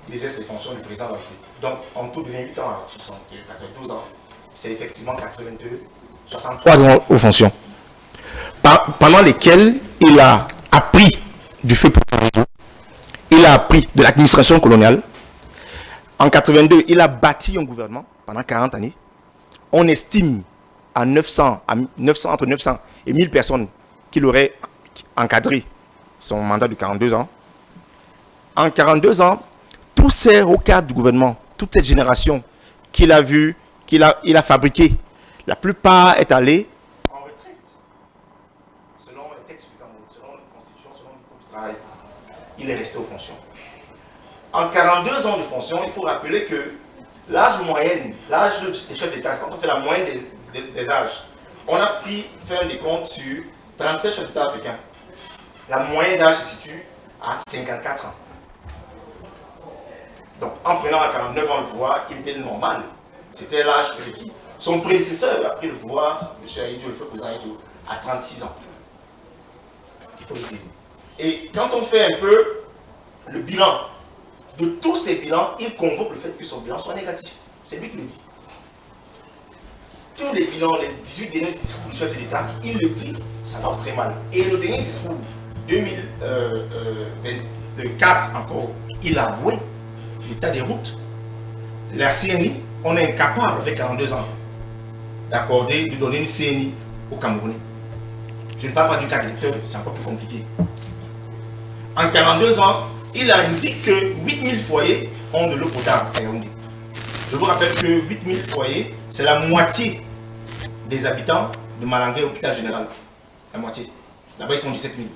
il exerce les fonctions du président de la République. Donc, en tout de 28 ans à 72 ans, c'est effectivement 82, 63 ans aux fonctions. Pendant lesquels il a appris du feu pour le réseau, il a appris de l'administration coloniale. En 82, il a bâti un gouvernement pendant 40 années. On estime à 900, entre 900 et 1000 personnes qu'il aurait encadré son mandat de 42 ans. En 42 ans, tous ces hauts cadres du gouvernement, toute cette génération qu'il a vue, il a fabriqué, la plupart est allée en retraite. Selon les textes du Cameroun, selon la Constitution, selon le Code du travail, il est resté aux fonctions. En 42 ans de fonction, il faut rappeler que l'âge moyen, l'âge des chefs d'État, quand on fait la moyenne des âges, on a pu faire des comptes sur 37 chefs d'État africains. La moyenne d'âge se situe à 54 ans. Donc, en prenant à 49 ans le pouvoir, il était normal. C'était l'âge requis. Son prédécesseur a pris le pouvoir, M. Ahidjo, le feu président Ahidjo, à 36 ans. Il faut le dire. Et quand on fait un peu le bilan de tous ces bilans, il convoque le fait que son bilan soit négatif. C'est lui qui le dit. Tous les bilans, les 18 derniers discours du chef de l'État, il le dit, ça va très mal. Et le dernier discours, 2024 encore, il a avoué l'état des routes. La CNI, on est incapable, avec 42 ans, d'accorder, de donner une CNI aux Camerounais. Je ne parle pas du cas d'électeur, c'est encore plus compliqué. En 42 ans, il indique que 8000 foyers ont de l'eau potable à Yaoundé. Je vous rappelle que 8000 foyers, c'est la moitié des habitants de Malangué, hôpital général. La moitié. Là-bas, ils sont 17 000.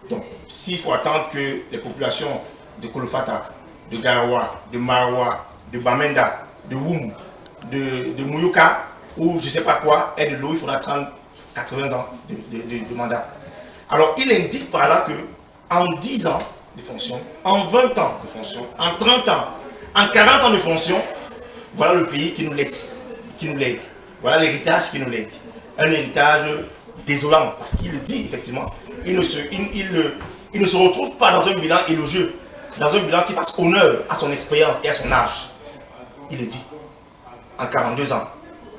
Donc, s'il faut attendre que les populations de Kolofata, de Garawa, de Marawa, de Bamenda, de Woum, de Mouyouka, ou je ne sais pas quoi, aient de l'eau, il faudra 80 ans de mandat. Alors, il indique par là que en 10 ans de fonction, en 20 ans de fonction, en 30 ans, en 40 ans de fonction, voilà le pays qui nous laisse, qui nous lègue. Voilà l'héritage qui nous lègue. Un héritage désolant, parce qu'il le dit effectivement. Il ne se retrouve pas dans un bilan élogieux, dans un bilan qui fasse honneur à son expérience et à son âge. Il le dit. En 42 ans.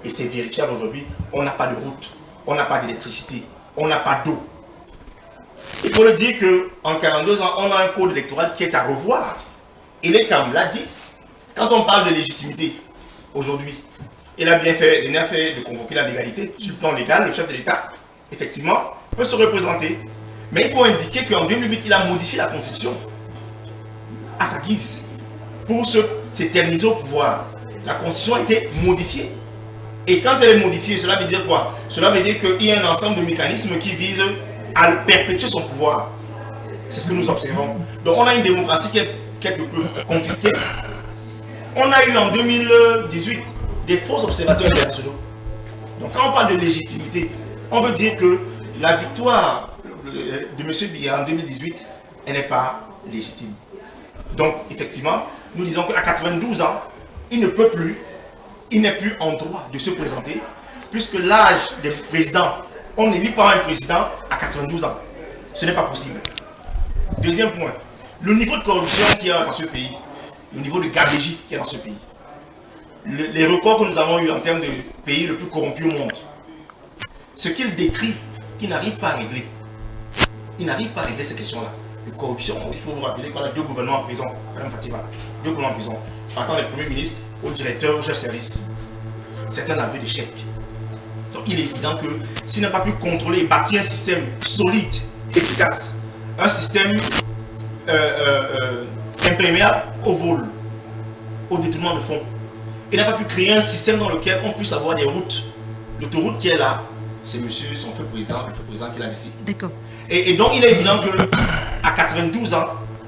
Et c'est vérifiable aujourd'hui. On n'a pas de route, on n'a pas d'électricité, on n'a pas d'eau. Il faut le dire qu'en 42 ans, on a un code électoral qui est à revoir. Et l'ECAM l'a dit. Quand on parle de légitimité, aujourd'hui, il a bien fait de convoquer la légalité. Sur le plan légal, le chef de l'État, effectivement, peut se représenter. Mais il faut indiquer qu'en 2008, il a modifié la Constitution à sa guise pour s'éterniser au pouvoir. La Constitution a été modifiée. Et quand elle est modifiée, cela veut dire quoi? Cela veut dire qu'il y a un ensemble de mécanismes qui visent à perpétuer son pouvoir. C'est ce que nous observons. Donc on a une démocratie qui est quelque peu confisquée. On a eu en 2018 des faux observateurs internationaux. Donc quand on parle de légitimité, on veut dire que la victoire de M. Biya en 2018, elle n'est pas légitime. Donc effectivement, nous disons qu'à 92 ans, il ne peut plus, il n'est plus en droit de se présenter, puisque l'âge des présidents, on n'élit pas un président à 92 ans. Ce n'est pas possible. Deuxième point, le niveau de corruption qu'il y a dans ce pays, le niveau de gabégie qu'il y a dans ce pays, les records que nous avons eu en termes de pays le plus corrompu au monde, ce qu'il décrit, il n'arrive pas à régler. Il n'arrive pas à régler ces questions-là. De corruption, il faut vous rappeler qu'on a 2 gouvernements en prison, Madame Fatima, 2 gouvernements en prison, partant des premiers ministres au directeur, au chef de service. C'est un aveu d'échec. Donc il est évident que s'il n'a pas pu contrôler et bâtir un système solide, efficace, un système imperméable au vol, au détournement de fonds, il n'a pas pu créer un système dans lequel on puisse avoir des routes. L'autoroute qui est là, c'est monsieur, son feu président, le feu président qui l'a laissé. D'accord. Et donc il est évident qu'à 92 ans,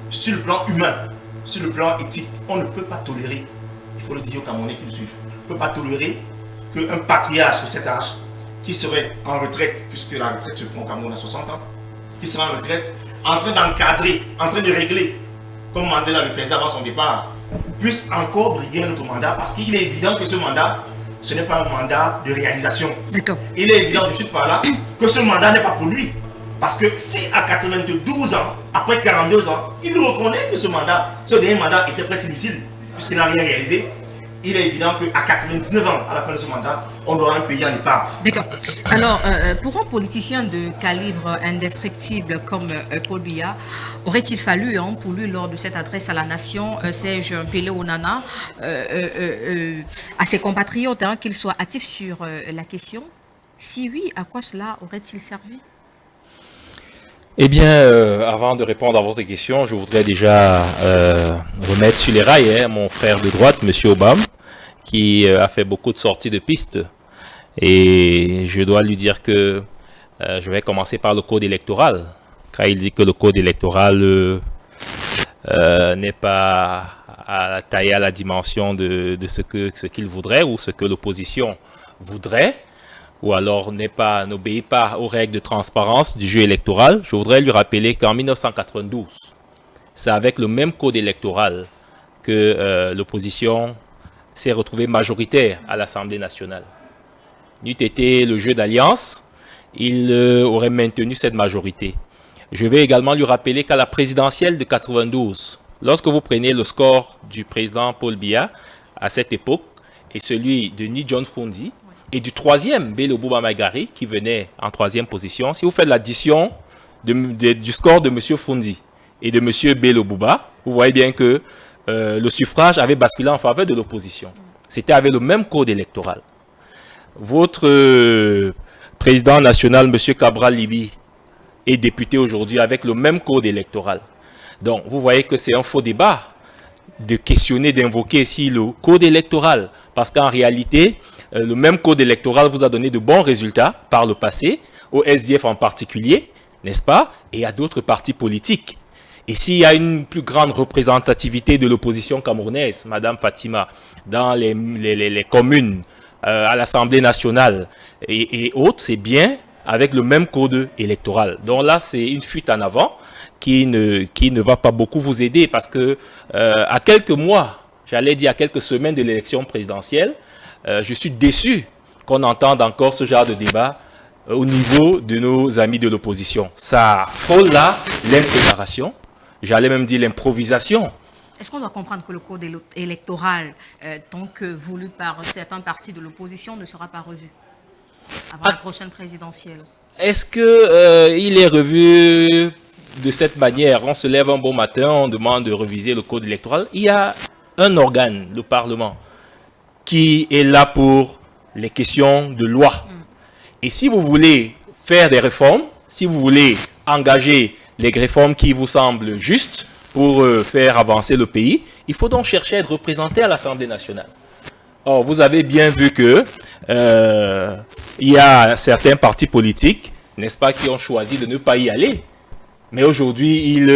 sur le plan humain, sur le plan éthique, on ne peut pas tolérer, il faut le dire aux Camerounais qui nous suivent, on ne peut pas tolérer qu'un patriarche de cet âge, qui serait en retraite, puisque la retraite se prend au Cameroun à 60 ans, qui serait en retraite, en train d'encadrer, en train de régler, comme Mandela le faisait avant son départ, puisse encore briguer un autre mandat, parce qu'il est évident que ce mandat, ce n'est pas un mandat de réalisation. Il est évident, je suis par là, que ce mandat n'est pas pour lui. Parce que si à 92 ans, après 42 ans, il reconnaît que ce dernier mandat était presque inutile, puisqu'il n'a rien réalisé. Il est évident qu'à 99 ans, à la fin de ce mandat, on aura un pays en épave. D'accord. Alors, pour un politicien de calibre indescriptible comme Paul Biya, aurait-il fallu, pour lui, lors de cette adresse à la nation, Serge Mpele Onana, à ses compatriotes, qu'il soit actif sur la question? Si oui, à quoi cela aurait-il servi? Eh bien, avant de répondre à votre question, je voudrais déjà remettre sur les rails mon frère de droite, M. Obama, qui a fait beaucoup de sorties de piste. Et je dois lui dire que je vais commencer par le code électoral, car il dit que le code électoral n'est pas taillé à la dimension de ce qu'il voudrait ou ce que l'opposition voudrait, ou alors n'obéit pas aux règles de transparence du jeu électoral. Je voudrais lui rappeler qu'en 1992, c'est avec le même code électoral que l'opposition s'est retrouvée majoritaire à l'Assemblée nationale. N'eût été le jeu d'alliance, il aurait maintenu cette majorité. Je vais également lui rappeler qu'à la présidentielle de 92, lorsque vous prenez le score du président Paul Biya à cette époque et celui de Ni John Frondi, et du troisième, Bello Bouba Maigari, qui venait en troisième position, si vous faites l'addition du score de M. Frondi et de M. Bello Bouba, vous voyez bien que le suffrage avait basculé en faveur de l'opposition. C'était avec le même code électoral. Votre président national, M. Cabral Libi, est député aujourd'hui avec le même code électoral. Donc, vous voyez que c'est un faux débat de questionner, d'invoquer ici le code électoral, parce qu'en réalité, le même code électoral vous a donné de bons résultats par le passé, au SDF en particulier, n'est-ce pas, et à d'autres partis politiques. Et s'il y a une plus grande représentativité de l'opposition camerounaise, Madame Fatima, dans les communes, à l'Assemblée nationale et autres, c'est bien avec le même code électoral. Donc là, c'est une fuite en avant qui ne va pas beaucoup vous aider, parce que à quelques mois, j'allais dire à quelques semaines de l'élection présidentielle, je suis déçu qu'on entende encore ce genre de débat au niveau de nos amis de l'opposition. Ça frôle là l'impréparation, j'allais même dire l'improvisation. Est-ce qu'on doit comprendre que le code électoral, tant que voulu par certains partis de l'opposition, ne sera pas revu avant la prochaine présidentielle? Est-ce qu'il est revu de cette manière? On se lève un bon matin, on demande de réviser le code électoral. Il y a un organe, le Parlement, qui est là pour les questions de loi. Et si vous voulez faire des réformes, si vous voulez engager les réformes qui vous semblent justes pour faire avancer le pays, il faut donc chercher à être représenté à l'Assemblée nationale. Or, vous avez bien vu que il y a certains partis politiques, n'est-ce pas, qui ont choisi de ne pas y aller. Mais aujourd'hui, ils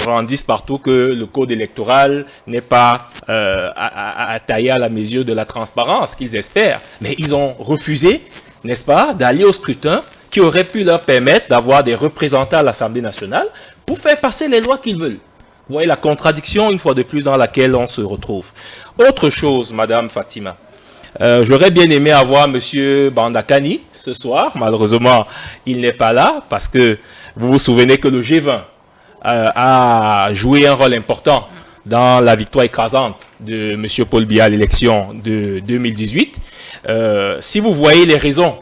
brandissent partout que le code électoral n'est pas à tailler à la mesure de la transparence qu'ils espèrent. Mais ils ont refusé, n'est-ce pas, d'aller au scrutin qui aurait pu leur permettre d'avoir des représentants à l'Assemblée nationale pour faire passer les lois qu'ils veulent. Vous voyez la contradiction, une fois de plus, dans laquelle on se retrouve. Autre chose, Madame Fatima. J'aurais bien aimé avoir M. Bandakani ce soir. Malheureusement, il n'est pas là parce que vous vous souvenez que le G20 a joué un rôle important dans la victoire écrasante de M. Paul Biya à l'élection de 2018. Si vous voyez les raisons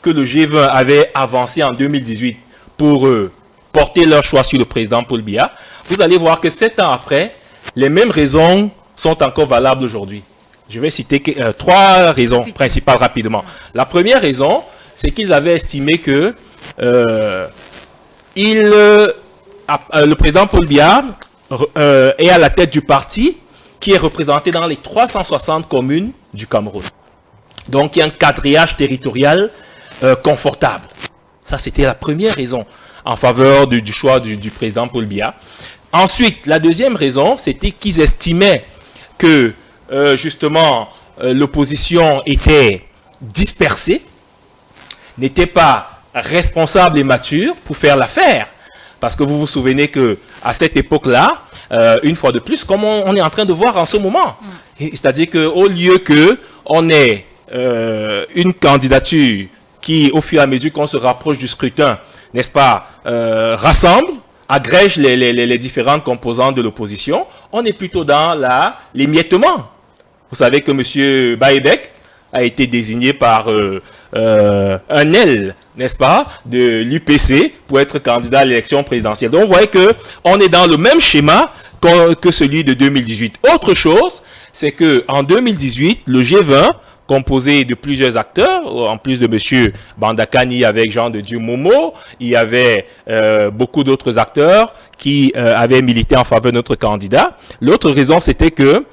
que le G20 avait avancées en 2018 pour porter leur choix sur le président Paul Biya, vous allez voir que 7 ans après, les mêmes raisons sont encore valables aujourd'hui. Je vais citer 3 raisons principales rapidement. La première raison, c'est qu'ils avaient estimé que le président Paul Biya est à la tête du parti qui est représenté dans les 360 communes du Cameroun. Donc, il y a un quadrillage territorial confortable. Ça, c'était la première raison en faveur du choix du président Paul Biya. Ensuite, la deuxième raison, c'était qu'ils estimaient que, justement, l'opposition était dispersée, n'était pas responsable et mature pour faire l'affaire. Parce que vous vous souvenez qu'à cette époque-là, une fois de plus, comme on est en train de voir en ce moment, c'est-à-dire qu'au lieu qu'on ait une candidature qui, au fur et à mesure qu'on se rapproche du scrutin, n'est-ce pas, rassemble agrège les différentes composantes de l'opposition, on est plutôt dans l'émiettement. Vous savez que M. Baïbek a été désigné par un aile, n'est-ce pas, de l'UPC pour être candidat à l'élection présidentielle. Donc, vous voyez qu'on est dans le même schéma que celui de 2018. Autre chose, c'est qu'en 2018, le G20, composé de plusieurs acteurs, en plus de M. Bandakani avec Jean de Dieu Momo, il y avait beaucoup d'autres acteurs qui avaient milité en faveur de notre candidat. L'autre raison, c'était que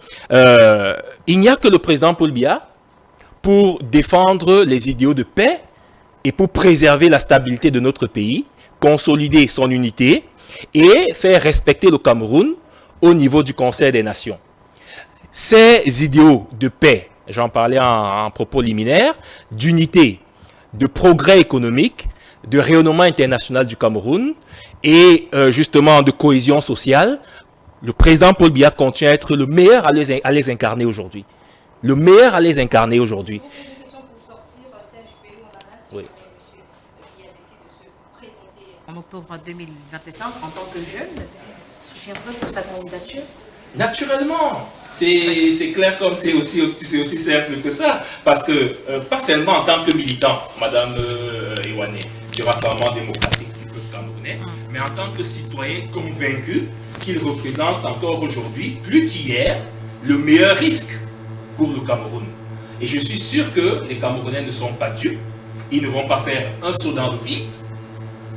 il n'y a que le président Paul Biya pour défendre les idéaux de paix et pour préserver la stabilité de notre pays, consolider son unité et faire respecter le Cameroun au niveau du Conseil des Nations. Ces idéaux de paix, j'en parlais en propos liminaire, d'unité, de progrès économique, de rayonnement international du Cameroun et justement de cohésion sociale, le président Paul Biya continue à être le meilleur à les incarner aujourd'hui. Le meilleur à les incarner aujourd'hui. Oui. En octobre 2025, en tant que jeune, soutiendrait pour sa candidature? Naturellement, c'est clair comme c'est aussi simple que ça. Parce que, pas seulement en tant que militant, Madame Ewane, du Rassemblement démocratique du peuple camerounais, mais en tant que citoyen convaincu qu'il représente encore aujourd'hui, plus qu'hier, le meilleur risque pour le Cameroun. Et je suis sûr que les Camerounais ne sont pas dupes. Ils ne vont pas faire un saut dans le vide.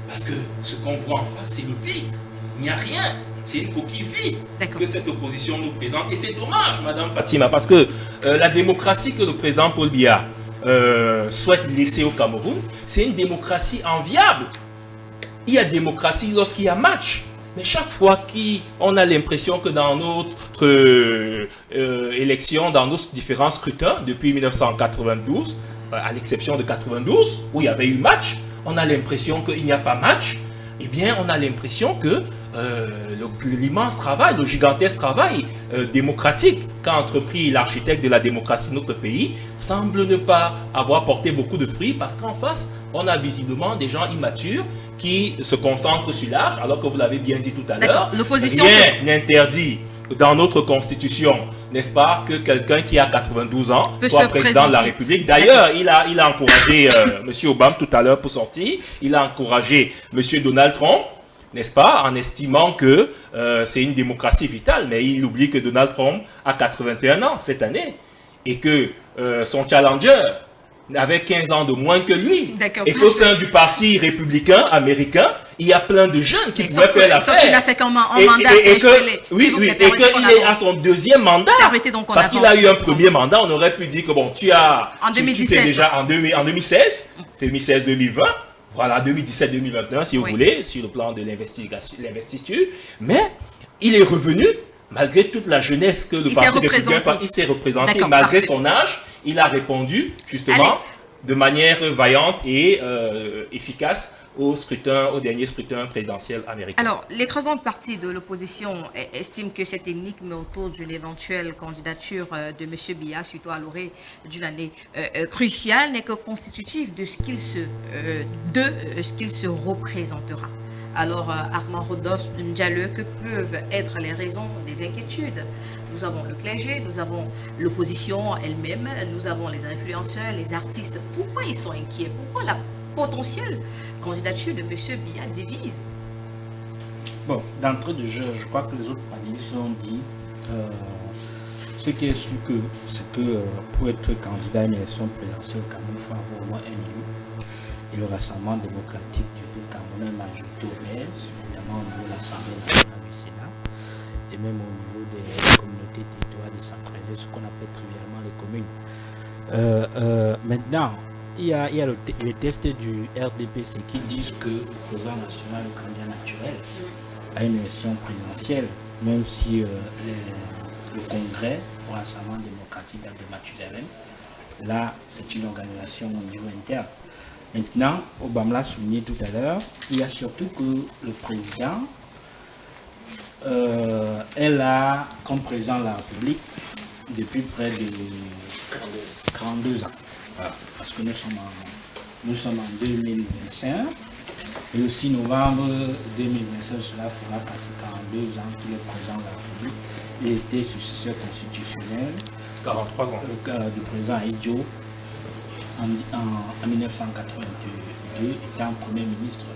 Parce que ce qu'on voit en face, c'est le vide. Il n'y a rien. C'est une coquille vide que cette opposition nous présente. Et c'est dommage, Madame Fatima, parce que la démocratie que le président Paul Biya souhaite laisser au Cameroun, c'est une démocratie enviable. Il y a démocratie lorsqu'il y a match. Mais chaque fois qu'on a l'impression que dans notre élection, dans nos différents scrutins, depuis 1992, à l'exception de 92, où il y avait eu match, on a l'impression qu'il n'y a pas match. Eh bien, on a l'impression que l'immense travail, le gigantesque travail démocratique qu'a entrepris l'architecte de la démocratie de notre pays semble ne pas avoir porté beaucoup de fruits parce qu'en face, on a visiblement des gens immatures qui se concentrent sur l'âge, alors que vous l'avez bien dit tout à l'heure. Rien n'interdit dans notre constitution, n'est-ce pas, que quelqu'un qui a 92 ans soit président de la République. D'ailleurs, il a encouragé M. Obama tout à l'heure pour sortir, il a encouragé M. Donald Trump, n'est-ce pas, en estimant que c'est une démocratie vitale, mais il oublie que Donald Trump a 81 ans cette année et que son challenger avait 15 ans de moins que lui. Et qu'au sein du parti républicain américain, il y a plein de jeunes qui pouvaient faire l'affaire. Il a fait comme un mandat, et qu'il est à son deuxième mandat. Parce qu'il a eu un premier mandat, on aurait pu dire que bon, tu es déjà en 2016, c'est 2016-2020, voilà, 2017-2021, si vous voulez, sur le plan de l'investiture. Mais il est revenu, malgré toute la jeunesse que le parti républicain, il s'est représenté, malgré son âge. Il a répondu, justement, de manière vaillante et efficace au dernier scrutin présidentiel américain. Alors, l'écrasante partie de l'opposition estime que cette énigme autour d'une éventuelle candidature de M. Biya, suite à l'orée d'une année cruciale, n'est que constitutive de ce qu'il se représentera. Alors, Armand Rodolphe Ndiaye, que peuvent être les raisons des inquiétudes? Nous avons le clergé, nous avons l'opposition elle-même, nous avons les influenceurs, les artistes. Pourquoi ils sont inquiets? Pourquoi la potentielle candidature de M. Biya divise? Bon, d'entrée de jeu, je crois que les autres panélistes ont dit ce qui est sûr c'est que pour être candidat à une élection présidentielle au Cameroun, il faut avoir au moins un élu. Et le Rassemblement démocratique du peuple camerounais majorité obèse, évidemment au niveau de l'Assemblée nationale du Sénat, et même au niveau des communautés territoriales décentralisées, ce qu'on appelle trivialement les communes. Maintenant, il y a les tests du RDPC qui disent que le président national est le candidat naturel à une élection présidentielle, même si le Congrès au Rassemblement démocratique de Mathusalem, là, c'est une organisation au niveau interne. Maintenant, Obama l'a souligné tout à l'heure, il y a surtout que le président, elle a, comme président de la République, depuis près de 42 ans. Voilà. Parce que nous sommes en 2025, Et le 6 novembre 2025, cela fera 42 ans qu'il est président de la République. Il était successeur constitutionnel 43 ans. Du président Idjo en 1982, étant Premier ministre,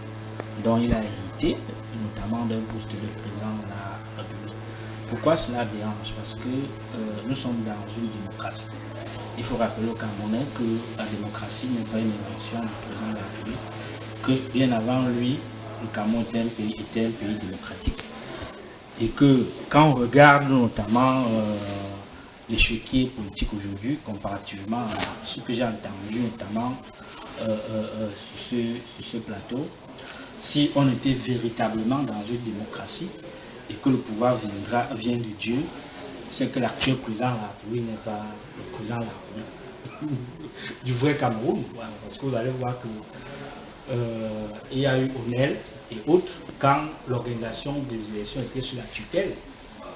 dont il a hérité, notamment d'un poste de président de la République. Pourquoi cela dérange? Parce que nous sommes dans une démocratie. Il faut rappeler au Camerounais que la démocratie n'est pas une invention du président de la République, que bien avant lui, le Cameroun était un pays démocratique. Et que quand on regarde notamment l'échiquier politique aujourd'hui, comparativement à ce que j'ai entendu notamment sur ce plateau, si on était véritablement dans une démocratie et que le pouvoir vient de Dieu, c'est que l'actuel président de la République n'est pas le président de la République du vrai Cameroun. Voilà, parce que vous allez voir que il y a eu Onel et autres quand l'organisation des élections était sous la tutelle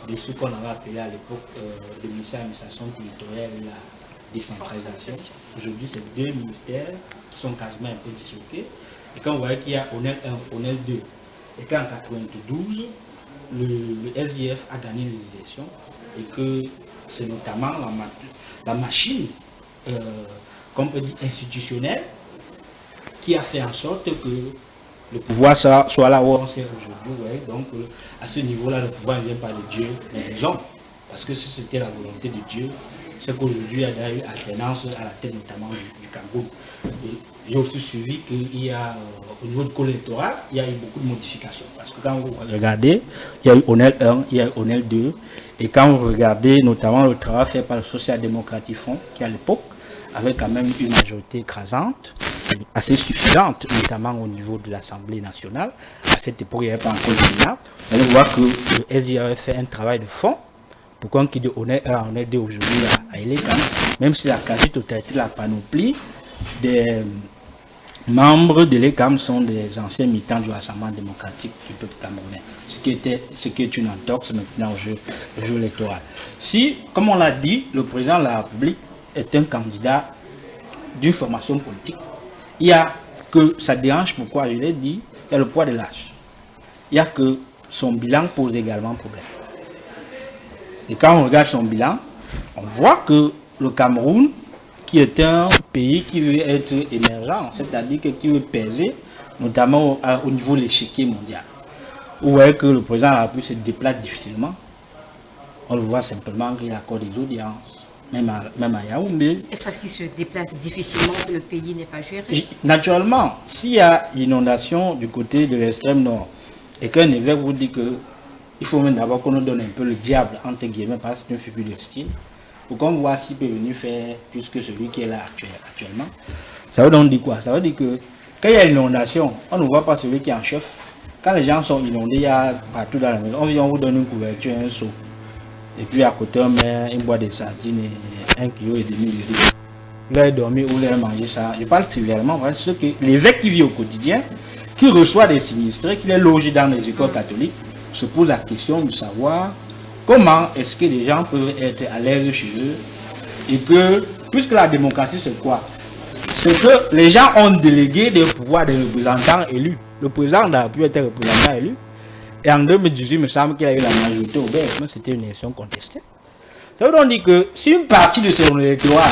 de ce qu'on avait appelé à l'époque le ministère de l'administration territoriale et la décentralisation. Aujourd'hui, c'est deux ministères qui sont quasiment un peu disloqués. Et quand vous voyez qu'il y a Onel 1, Onel 2, et qu'en 1992, le SDF a gagné les élections, et que c'est notamment la machine, qu'on peut dire institutionnelle, qui a fait en sorte que le pouvoir soit là où on sait aujourd'hui. Donc à ce niveau-là, le pouvoir ne vient pas de Dieu, mais des hommes. Parce que si c'était la volonté de Dieu, c'est qu'aujourd'hui, il y a eu alternance à la tête notamment du Cameroun. J'ai aussi suivi qu'il y a, au niveau du code électoral, il y a eu beaucoup de modifications. Parce que quand vous regardez, il y a eu Onel 1, il y a eu Onel 2. Et quand vous regardez notamment le travail fait par le Social-Démocratique Front, qui à l'époque avait quand même une majorité écrasante, assez suffisante, notamment au niveau de l'Assemblée nationale. À cette époque, il n'y avait pas encore de là. Vous allez voir que le SDF avait fait un travail de fond. Pourquoi qui de Onel 1 à Onel 2 aujourd'hui à Elégan, même si la quasi-totalité de la panoplie des membres de l'ECAM sont des anciens militants du Rassemblement démocratique du peuple camerounais, ce qui est une entorse maintenant au jeu électoral. Si, comme on l'a dit, le président de la République est un candidat d'une formation politique, il y a que ça dérange, pourquoi je l'ai dit, il y a le poids de l'âge. Il y a que son bilan pose également problème. Et quand on regarde son bilan, on voit que le Cameroun, qui est un pays qui veut être émergent, c'est-à-dire qui veut peser, notamment au niveau de l'échiquier mondial. Vous voyez que le président de la République se déplace difficilement. On le voit simplement qu'il accorde des audiences, même à Yaoundé. Est-ce parce qu'il se déplace difficilement que le pays n'est pas géré? Naturellement, s'il y a inondation du côté de l'extrême nord, et qu'un évêque vous dit que il faut même d'abord qu'on nous donne un peu le diable, entre guillemets, parce que c'est une figure de style, pour qu'on voit s'il peut venir faire plus que celui qui est là actuellement. Ça veut donc dire quoi? Ça veut dire que quand il y a inondation, on ne voit pas celui qui est en chef. Quand les gens sont inondés, il y a partout dans la maison, on vient, on vous donne une couverture, un seau. Et puis à côté, on met une boîte de sardines et 1,5 kg de riz. Vous allez dormir ou vous allez manger ça. Je parle trivialement, voilà, ce que l'évêque qui vit au quotidien, qui reçoit des sinistrés, qui les loge dans les écoles catholiques, se pose la question de savoir comment est-ce que les gens peuvent être à l'aise chez eux et que, puisque la démocratie c'est quoi? C'est que les gens ont délégué des pouvoirs des représentants élus. Le président de la République était représentant élu et en 2018, il me semble qu'il a eu la majorité au BF, mais c'était une élection contestée. Ça veut donc dire que si une partie de ces électorats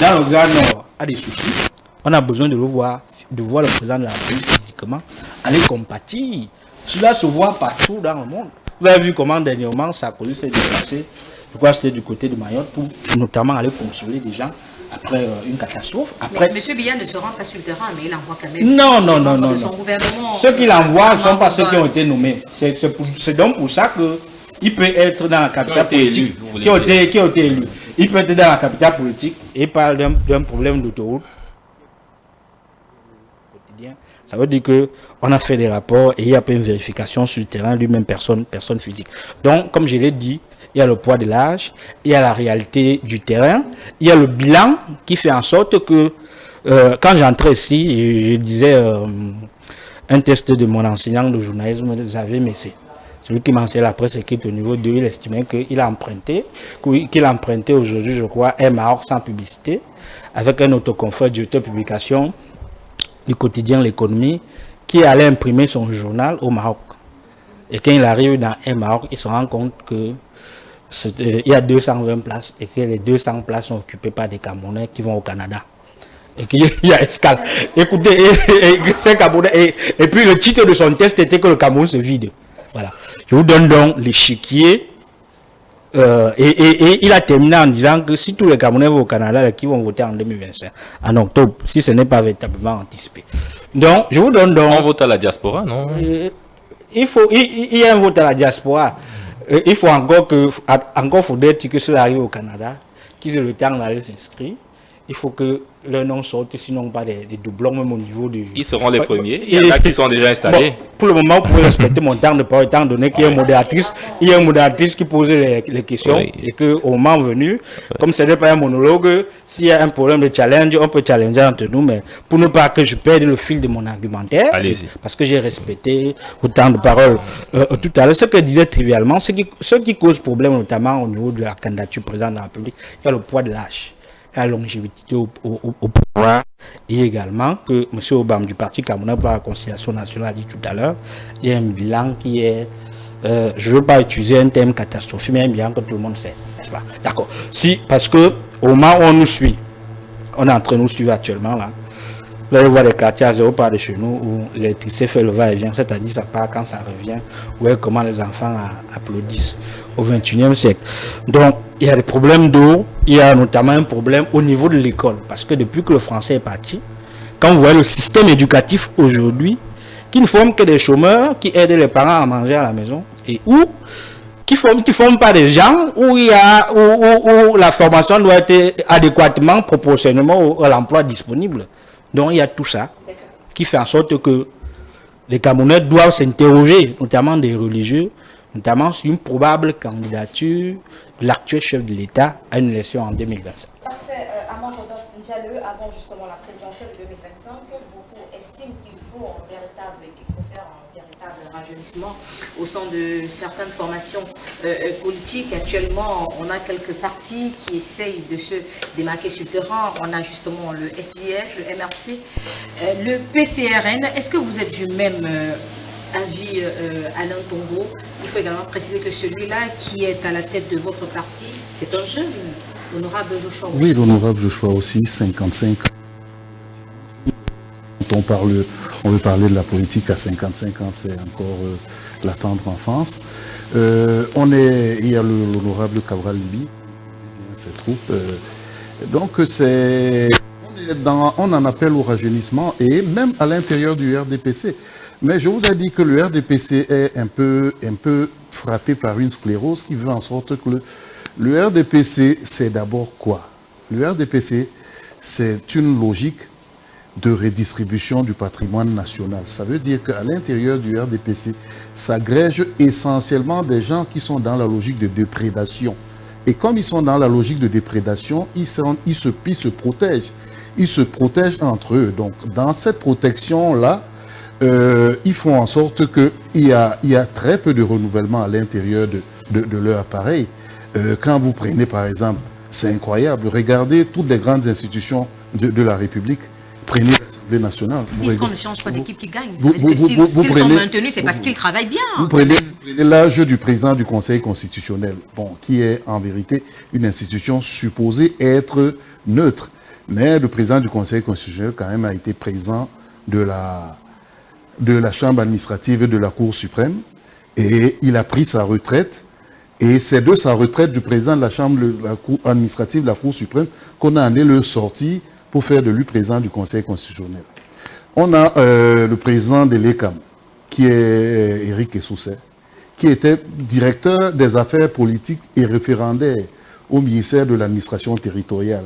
dans le Grand Nord a des soucis, on a besoin de voir le président de la République physiquement aller compatir. Cela se voit partout dans le monde. Vous avez vu comment dernièrement Sarkozy s'est déplacé, je crois que c'était du côté de Mayotte, pour notamment aller consoler des gens après une catastrophe. Après... Mais M. Biya ne se rend pas sur le terrain, mais il envoie quand même non. son gouvernement. Ceux qu'il envoie ne sont pas ceux qui ont été nommés. C'est donc pour ça qu'il peut être dans la capitale politique, qui ont été élus. Il peut être dans la capitale politique et il parle d'un problème d'autoroute. Ça veut dire qu'on a fait des rapports et il n'y a pas une vérification sur le terrain, lui-même personne physique. Donc, comme je l'ai dit, il y a le poids de l'âge, il y a la réalité du terrain, il y a le bilan qui fait en sorte que, quand j'entrais ici, je disais un test de mon enseignant de journalisme, Xavier Messé. Celui qui m'enseigne la presse écrite au niveau 2, il estimait qu'il a emprunté aujourd'hui, je crois, un Maroc sans publicité, avec un autoconfort directeur publication du quotidien L'économie, qui allait imprimer son journal au Maroc. Et quand il arrive dans un Maroc, il se rend compte que il y a 220 places et que les 200 places sont occupées par des Camerounais qui vont au Canada. Et qu'il y a escale. Écoutez, c'est Camerounais. Et puis le titre de son test était que le Cameroun se vide. Voilà. Je vous donne donc l'échiquier. Et il a terminé en disant que si tous les Camerounais vont au Canada, qui vont voter en 2025, en octobre, si ce n'est pas véritablement anticipé. Donc, je vous donne donc... On vote à la diaspora, non? Il y a un vote à la diaspora. Il faut encore faudrait-il que cela arrive au Canada, qu'ils aient le temps d'aller s'inscrire. Il faut que leur nom sorte, sinon pas des doublons, même au niveau du... Ils seront les premiers. Il y en a qui sont déjà installés. Bon, pour le moment, vous pouvez respecter mon temps de parole, étant donné qu'il y a une modératrice, qui pose les questions, Oui. et qu'au moment venu, comme ce n'est pas un monologue, s'il y a un problème de challenge, on peut challenger entre nous, mais pour ne pas que je perde le fil de mon argumentaire, Allez-y. parce que j'ai respecté le temps de parole tout à l'heure, ce que je disais trivialement, ce qui cause problème, notamment au niveau de la candidature présidente de la République, il y a le poids de l'âge. La longévité au pouvoir, et également que M. Obama du Parti Camerounais pour la Conciliation nationale a dit tout à l'heure, il y a un bilan qui est, je ne veux pas utiliser un terme catastrophique, mais un bilan que tout le monde sait, n'est-ce pas? D'accord. Si, parce que au moment où on nous suit, on est en train de nous suivre actuellement là, vous allez voir des quartiers à 0 pas de chez nous où l'électricité fait le va-et-vient, c'est-à-dire ça part quand ça revient, ouais, comment les enfants applaudissent au 21e siècle. Donc, il y a des problèmes d'eau, il y a notamment un problème au niveau de l'école, parce que depuis que le français est parti, quand vous voyez le système éducatif aujourd'hui, qui ne forme que des chômeurs qui aident les parents à manger à la maison, et qui forment pas des gens où la formation doit être adéquatement, proportionnellement à l'emploi disponible. Donc il y a tout ça qui fait en sorte que les Camerounais doivent s'interroger, notamment des religieux, notamment sur une probable candidature de l'actuel chef de l'État à une élection en 2025. Parfait. Amand Rodolphe Ndiaye, avant justement la présidentielle de 2025, beaucoup estiment qu'il faut faire un véritable rajeunissement au sein de certaines formations politiques. Actuellement, on a quelques partis qui essayent de se démarquer sur le terrain. On a justement le SDF, le MRC, le PCRN. Est-ce que vous êtes du même avis, Alain Tongo? Il faut également préciser que celui-là qui est à la tête de votre parti, c'est un jeune, l'honorable Joshua aussi. Oui, l'honorable Joshua aussi, 55 ans. On veut parler de la politique à 55 ans, c'est encore la tendre enfance. Il y a l'honorable Cabral Libi, ses troupes. Donc on en appelle au rajeunissement et même à l'intérieur du RDPC. Mais je vous ai dit que le RDPC est un peu frappé par une sclérose qui veut en sorte que le RDPC, c'est d'abord quoi? Le RDPC, c'est une logique de redistribution du patrimoine national. Ça veut dire qu'à l'intérieur du RDPC, s'agrègent essentiellement des gens qui sont dans la logique de déprédation. Et comme ils sont dans la logique de déprédation, ils se protègent. Ils se protègent entre eux. Donc, dans cette protection-là, ils font en sorte qu'il y a très peu de renouvellement à l'intérieur de leur appareil. Quand vous prenez, par exemple, c'est incroyable, regardez toutes les grandes institutions de la République. Prenez l'Assemblée nationale. Puisqu'on ne change pas d'équipe qui gagne. S'ils sont maintenus, c'est parce qu'ils travaillent bien. Vous prenez l'âge du président du Conseil constitutionnel, qui est en vérité une institution supposée être neutre. Mais le président du Conseil constitutionnel, quand même, a été président de la Chambre administrative et de la Cour suprême. Et il a pris sa retraite. Et c'est de sa retraite du président de la Chambre administrative de la Cour suprême qu'on a amené le sortie pour faire de lui président du Conseil constitutionnel. On a le président de l'ECAM, qui est Éric Essousset, qui était directeur des affaires politiques et référendaire au ministère de l'administration territoriale.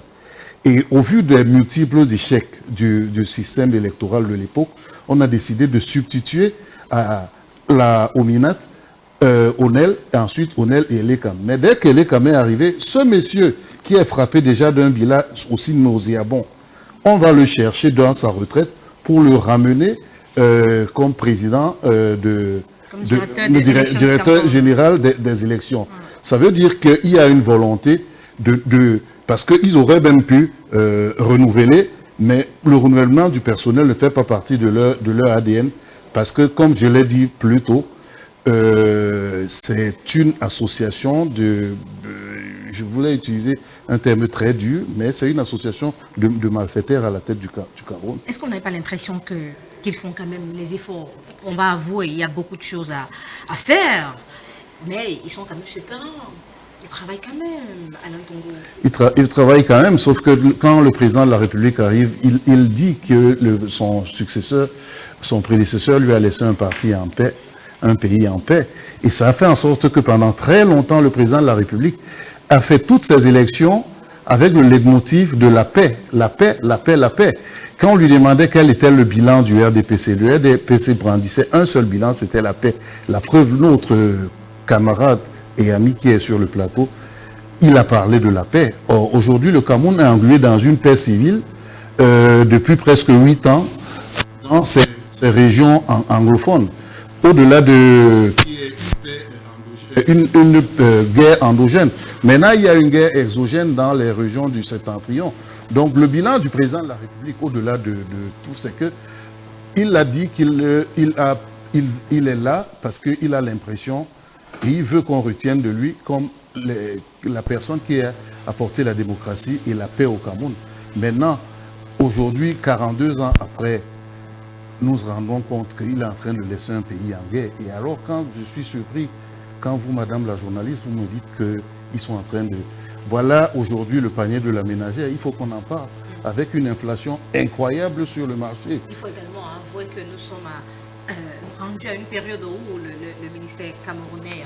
Et au vu des multiples échecs du système électoral de l'époque, on a décidé de substituer au MINAT Onel, et ensuite Onel et l'ECAM. Mais dès que l'ECAM est arrivé, ce monsieur qui est frappé déjà d'un bilan aussi nauséabond, on va le chercher dans sa retraite pour le ramener comme président directeur général des élections. Ça veut dire qu'il y a une volonté parce qu'ils auraient même pu renouveler Mais le renouvellement du personnel ne fait pas partie de leur ADN parce que, comme je l'ai dit plus tôt, c'est une association je voulais utiliser un terme très dur, mais c'est une association de malfaiteurs à la tête du Cameroun. Est-ce qu'on n'avait pas l'impression qu'ils font quand même les efforts? On va avouer, il y a beaucoup de choses à faire, mais ils sont quand même sur le terrain. Ils travaillent quand même, Alain Tongo. Il travaille quand même, sauf que quand le président de la République arrive, il dit que son successeur, son prédécesseur lui a laissé un parti en paix, un pays en paix. Et ça a fait en sorte que pendant très longtemps, le président de la République a fait toutes ces élections avec le leitmotiv de la paix, la paix, la paix, la paix. Quand on lui demandait quel était le bilan du RDPC, le RDPC brandissait un seul bilan, c'était la paix. La preuve, notre camarade et ami qui est sur le plateau, il a parlé de la paix. Or, aujourd'hui, le Cameroun est englué dans une paix civile depuis presque 8 ans dans ces régions anglophones. Au-delà de une guerre endogène. Maintenant, il y a une guerre exogène dans les régions du septentrion. Donc, le bilan du président de la République, au-delà de tout, c'est que il a dit qu'il est là parce qu'il a l'impression et il veut qu'on retienne de lui comme la personne qui a apporté la démocratie et la paix au Cameroun. Maintenant, aujourd'hui, 42 ans après, nous nous rendons compte qu'il est en train de laisser un pays en guerre. Et alors, quand je suis surpris, quand vous, madame la journaliste, vous me dites qu'ils sont en train de... Voilà aujourd'hui le panier de la ménagère, il faut qu'on en parle. Avec une inflation incroyable sur le marché. Il faut également avouer que nous sommes rendus à une période où le ministère camerounais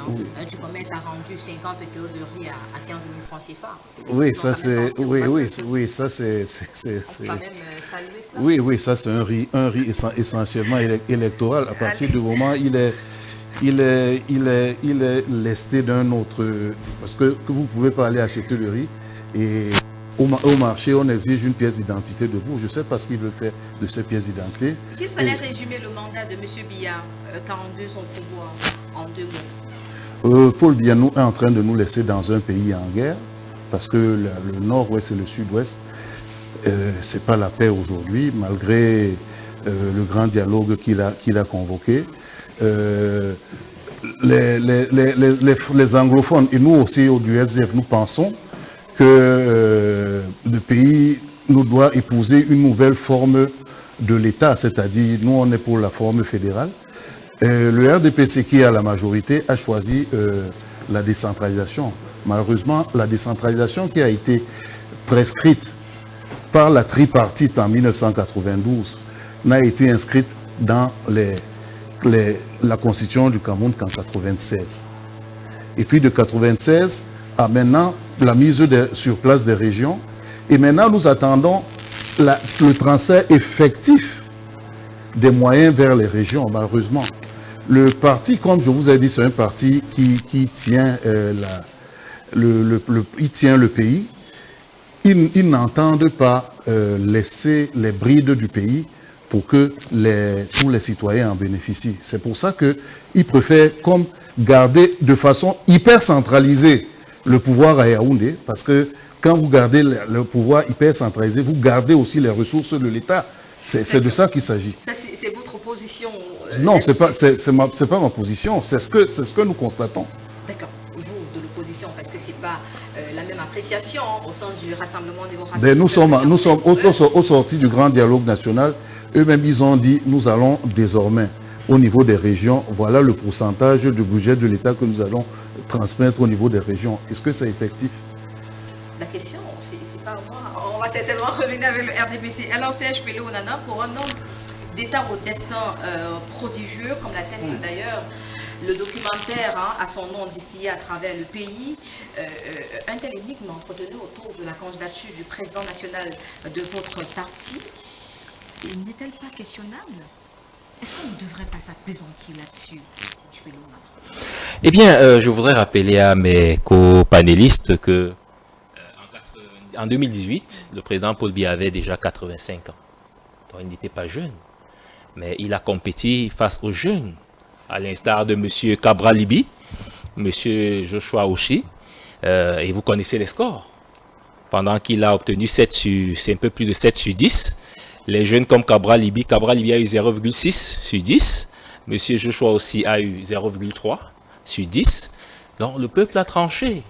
du commerce a rendu 50 kilos de riz à 15 000 francs CFA. Oui, ça c'est... Oui, ça c'est... On peut quand même saluer cela. Oui, ça c'est un riz essentiellement électoral. À partir du moment où il est lesté d'un autre... Parce que vous ne pouvez pas aller acheter le riz et au marché, on exige une pièce d'identité de vous. Je sais pas ce qu'il veut faire de ces pièces d'identité. S'il fallait résumer le mandat de M. Biya, 42, son pouvoir, en 2 mots. Paul Biya est en train de nous laisser dans un pays en guerre, parce que le nord-ouest et le sud-ouest, c'est pas la paix aujourd'hui, malgré le grand dialogue qu'il a convoqué. Les anglophones et nous aussi du SDF, nous pensons que le pays nous doit épouser une nouvelle forme de l'État, c'est-à-dire nous on est pour la forme fédérale. Le RDPC qui est à la majorité a choisi la décentralisation. Malheureusement, la décentralisation qui a été prescrite par la tripartite en 1992 n'a été inscrite dans la constitution du Cameroun qu'en 1996. Et puis de 1996 à maintenant, la mise sur place des régions. Et maintenant, nous attendons le transfert effectif des moyens vers les régions, malheureusement. Le parti, comme je vous ai dit, c'est un parti qui tient, il tient le pays. Ils n'entendent pas laisser les brides du pays pour que tous les citoyens en bénéficient. C'est pour ça qu'ils préfèrent comme garder de façon hyper centralisée le pouvoir à Yaoundé, parce que quand vous gardez le pouvoir hyper centralisé, vous gardez aussi les ressources de l'État. C'est de ça qu'il s'agit. Ça, c'est votre position. Non, c'est pas ma position, c'est ce que nous constatons. D'accord. Vous, de l'opposition, parce que c'est pas la même appréciation au sein du Rassemblement démocratique. Ben, nous sommes au sorti du grand dialogue national. Eux-mêmes, ils ont dit, nous allons désormais, au niveau des régions, voilà le pourcentage du budget de l'État que nous allons transmettre au niveau des régions. Est-ce que c'est effectif? La question, c'est pas moi. On va certainement revenir avec le RDPC. Alors, Serge Pelé Onana, pour un homme d'État au destin prodigieux, comme l'atteste d'ailleurs le documentaire à son nom distillé à travers le pays, un tel énigme entretenu autour de la candidature du président national de votre parti, n'est-elle pas questionnable? Est-ce qu'on ne devrait pas s'appesantir là-dessus, Serge Pelé Onana? Eh bien, je voudrais rappeler à mes co-panélistes que en 2018, le président Paul Biya avait déjà 85 ans. Donc, il n'était pas jeune, mais il a compéti face aux jeunes, à l'instar de M. Cabral Libi, M. Joshua Oshi, et vous connaissez les scores. pendant qu'il a obtenu 7 sur, c'est un peu plus de 7 sur 10. Les jeunes comme Cabral Libi a eu 0,6 sur 10. Monsieur Joshua aussi a eu 0,3 sur 10. Donc le peuple a tranché.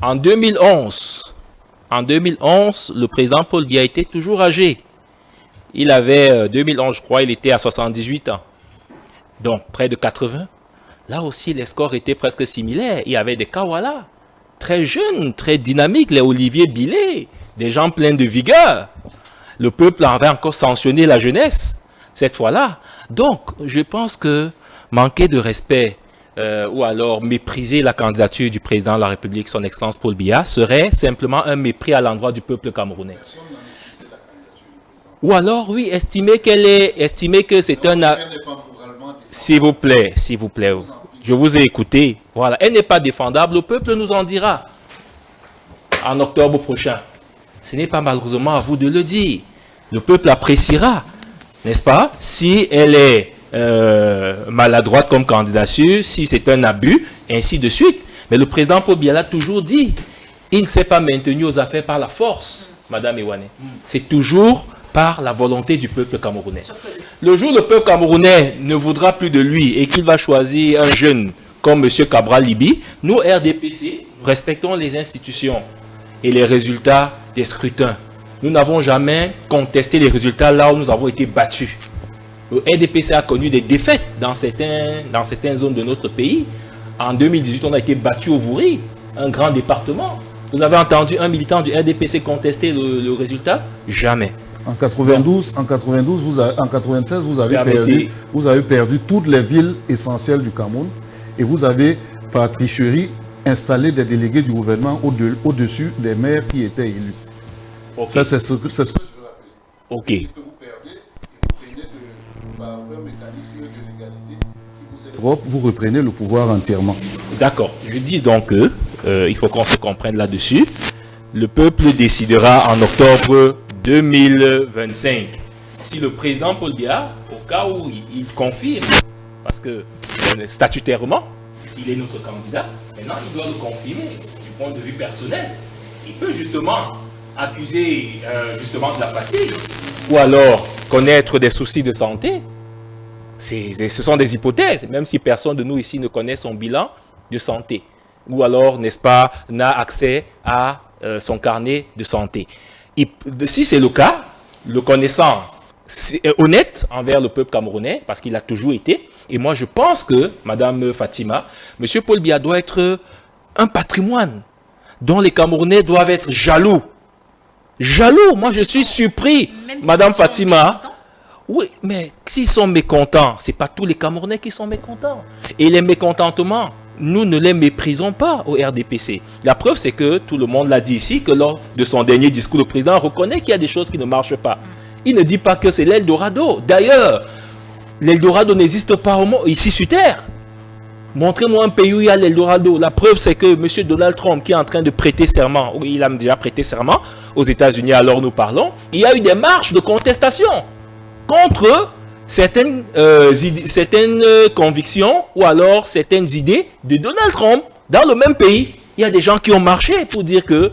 En 2011, le président Paul Biya était toujours âgé. Il avait, 2011 je crois, il était à 78 ans. Donc près de 80. Là aussi les scores étaient presque similaires. Il y avait des Kawala, très jeunes, très dynamiques, les Olivier Billet, des gens pleins de vigueur. Le peuple avait encore sanctionné la jeunesse, cette fois-là. Donc, je pense que manquer de respect ou alors mépriser la candidature du président de la République, son Excellence Paul Biya, serait simplement un mépris à l'endroit du peuple camerounais. Ou alors, oui, estimer que c'est un... S'il vous plaît, je vous ai écouté. Voilà, elle n'est pas défendable, le peuple nous en dira en octobre prochain. Ce n'est pas malheureusement à vous de le dire. Le peuple appréciera, n'est-ce pas, si elle est maladroite comme candidature, si c'est un abus, ainsi de suite. Mais le président Paul Biya l'a toujours dit, il ne s'est pas maintenu aux affaires par la force, Madame Ewane. C'est toujours par la volonté du peuple camerounais. Le jour où le peuple camerounais ne voudra plus de lui et qu'il va choisir un jeune comme M. Cabral Libi, nous, RDPC, respectons les institutions et les résultats des scrutins. Nous n'avons jamais contesté les résultats là où nous avons été battus. Le RDPC a connu des défaites dans certaines zones de notre pays. En 2018, on a été battu au Vouri, un grand département. Vous avez entendu un militant du RDPC contester le résultat? Jamais. En 96, vous avez perdu toutes les villes essentielles du Cameroun et vous avez, par tricherie, installé des délégués du gouvernement au-dessus des maires qui étaient élus. Okay. Ça, c'est ce que je veux rappeler. Ok. Que vous perdez et vous prenez par un mécanisme de légalité qui vous est propre, vous reprenez le pouvoir entièrement. D'accord. Je dis donc que il faut qu'on se comprenne là-dessus. Le peuple décidera en octobre 2025 si le président Paul Biya, au cas où il confirme, parce que statutairement, il est notre candidat, maintenant il doit le confirmer du point de vue personnel. Il peut justement accuser justement de la fatigue ou alors connaître des soucis de santé. Ce sont des hypothèses, même si personne de nous ici ne connaît son bilan de santé ou alors, n'est-ce pas, n'a accès à son carnet de santé. Et si c'est le cas, le connaissant est honnête envers le peuple camerounais, parce qu'il a toujours été. Et moi, je pense que, Madame Fatima, M. Paul Biya doit être un patrimoine dont les Camerounais doivent être jaloux. Jaloux, moi je suis surpris, Madame Fatima. Oui, mais s'ils sont mécontents, ce n'est pas tous les Camerounais qui sont mécontents. Et les mécontentements, nous ne les méprisons pas au RDPC. La preuve, c'est que tout le monde l'a dit ici, que lors de son dernier discours, le président reconnaît qu'il y a des choses qui ne marchent pas. Il ne dit pas que c'est l'Eldorado. D'ailleurs, l'Eldorado n'existe pas ici sur Terre. Montrez-moi un pays où il y a l'Eldorado. La preuve, c'est que M. Donald Trump, qui est en train de prêter serment, ou il a déjà prêté serment aux États-Unis, alors nous parlons, il y a eu des marches de contestation contre certaines convictions ou alors certaines idées de Donald Trump dans le même pays. Il y a des gens qui ont marché pour dire que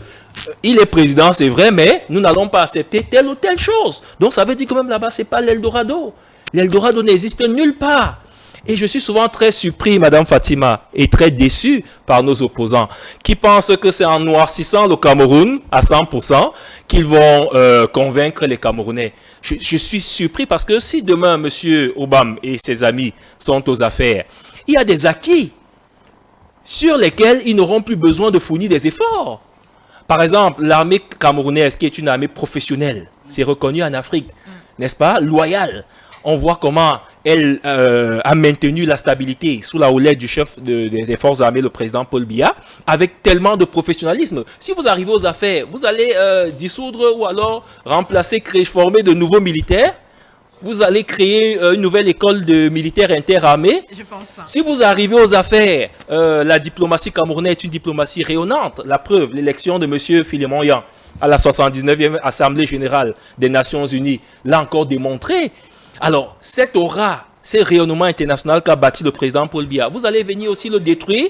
il est président, c'est vrai, mais nous n'allons pas accepter telle ou telle chose. Donc ça veut dire que même là-bas, ce n'est pas l'Eldorado. L'Eldorado n'existe nulle part. Et je suis souvent très surpris, Madame Fatima, et très déçu par nos opposants, qui pensent que c'est en noircissant le Cameroun à 100% qu'ils vont convaincre les Camerounais. Je suis surpris parce que si demain, M. Obama et ses amis sont aux affaires, il y a des acquis sur lesquels ils n'auront plus besoin de fournir des efforts. Par exemple, l'armée camerounaise, qui est une armée professionnelle, c'est reconnu en Afrique, n'est-ce pas, loyale. On voit comment elle a maintenu la stabilité sous la houlette du chef des forces armées, le président Paul Biya, avec tellement de professionnalisme. Si vous arrivez aux affaires, vous allez dissoudre ou alors remplacer, créer, former de nouveaux militaires. Vous allez créer une nouvelle école de militaires interarmées. Je pense pas. Si vous arrivez aux affaires, la diplomatie camerounaise est une diplomatie rayonnante. La preuve, l'élection de M. Philémon Yan à la 79e Assemblée Générale des Nations Unies l'a encore démontré. Alors, cette aura, ce rayonnement international qu'a bâti le président Paul Biya, vous allez venir aussi le détruire?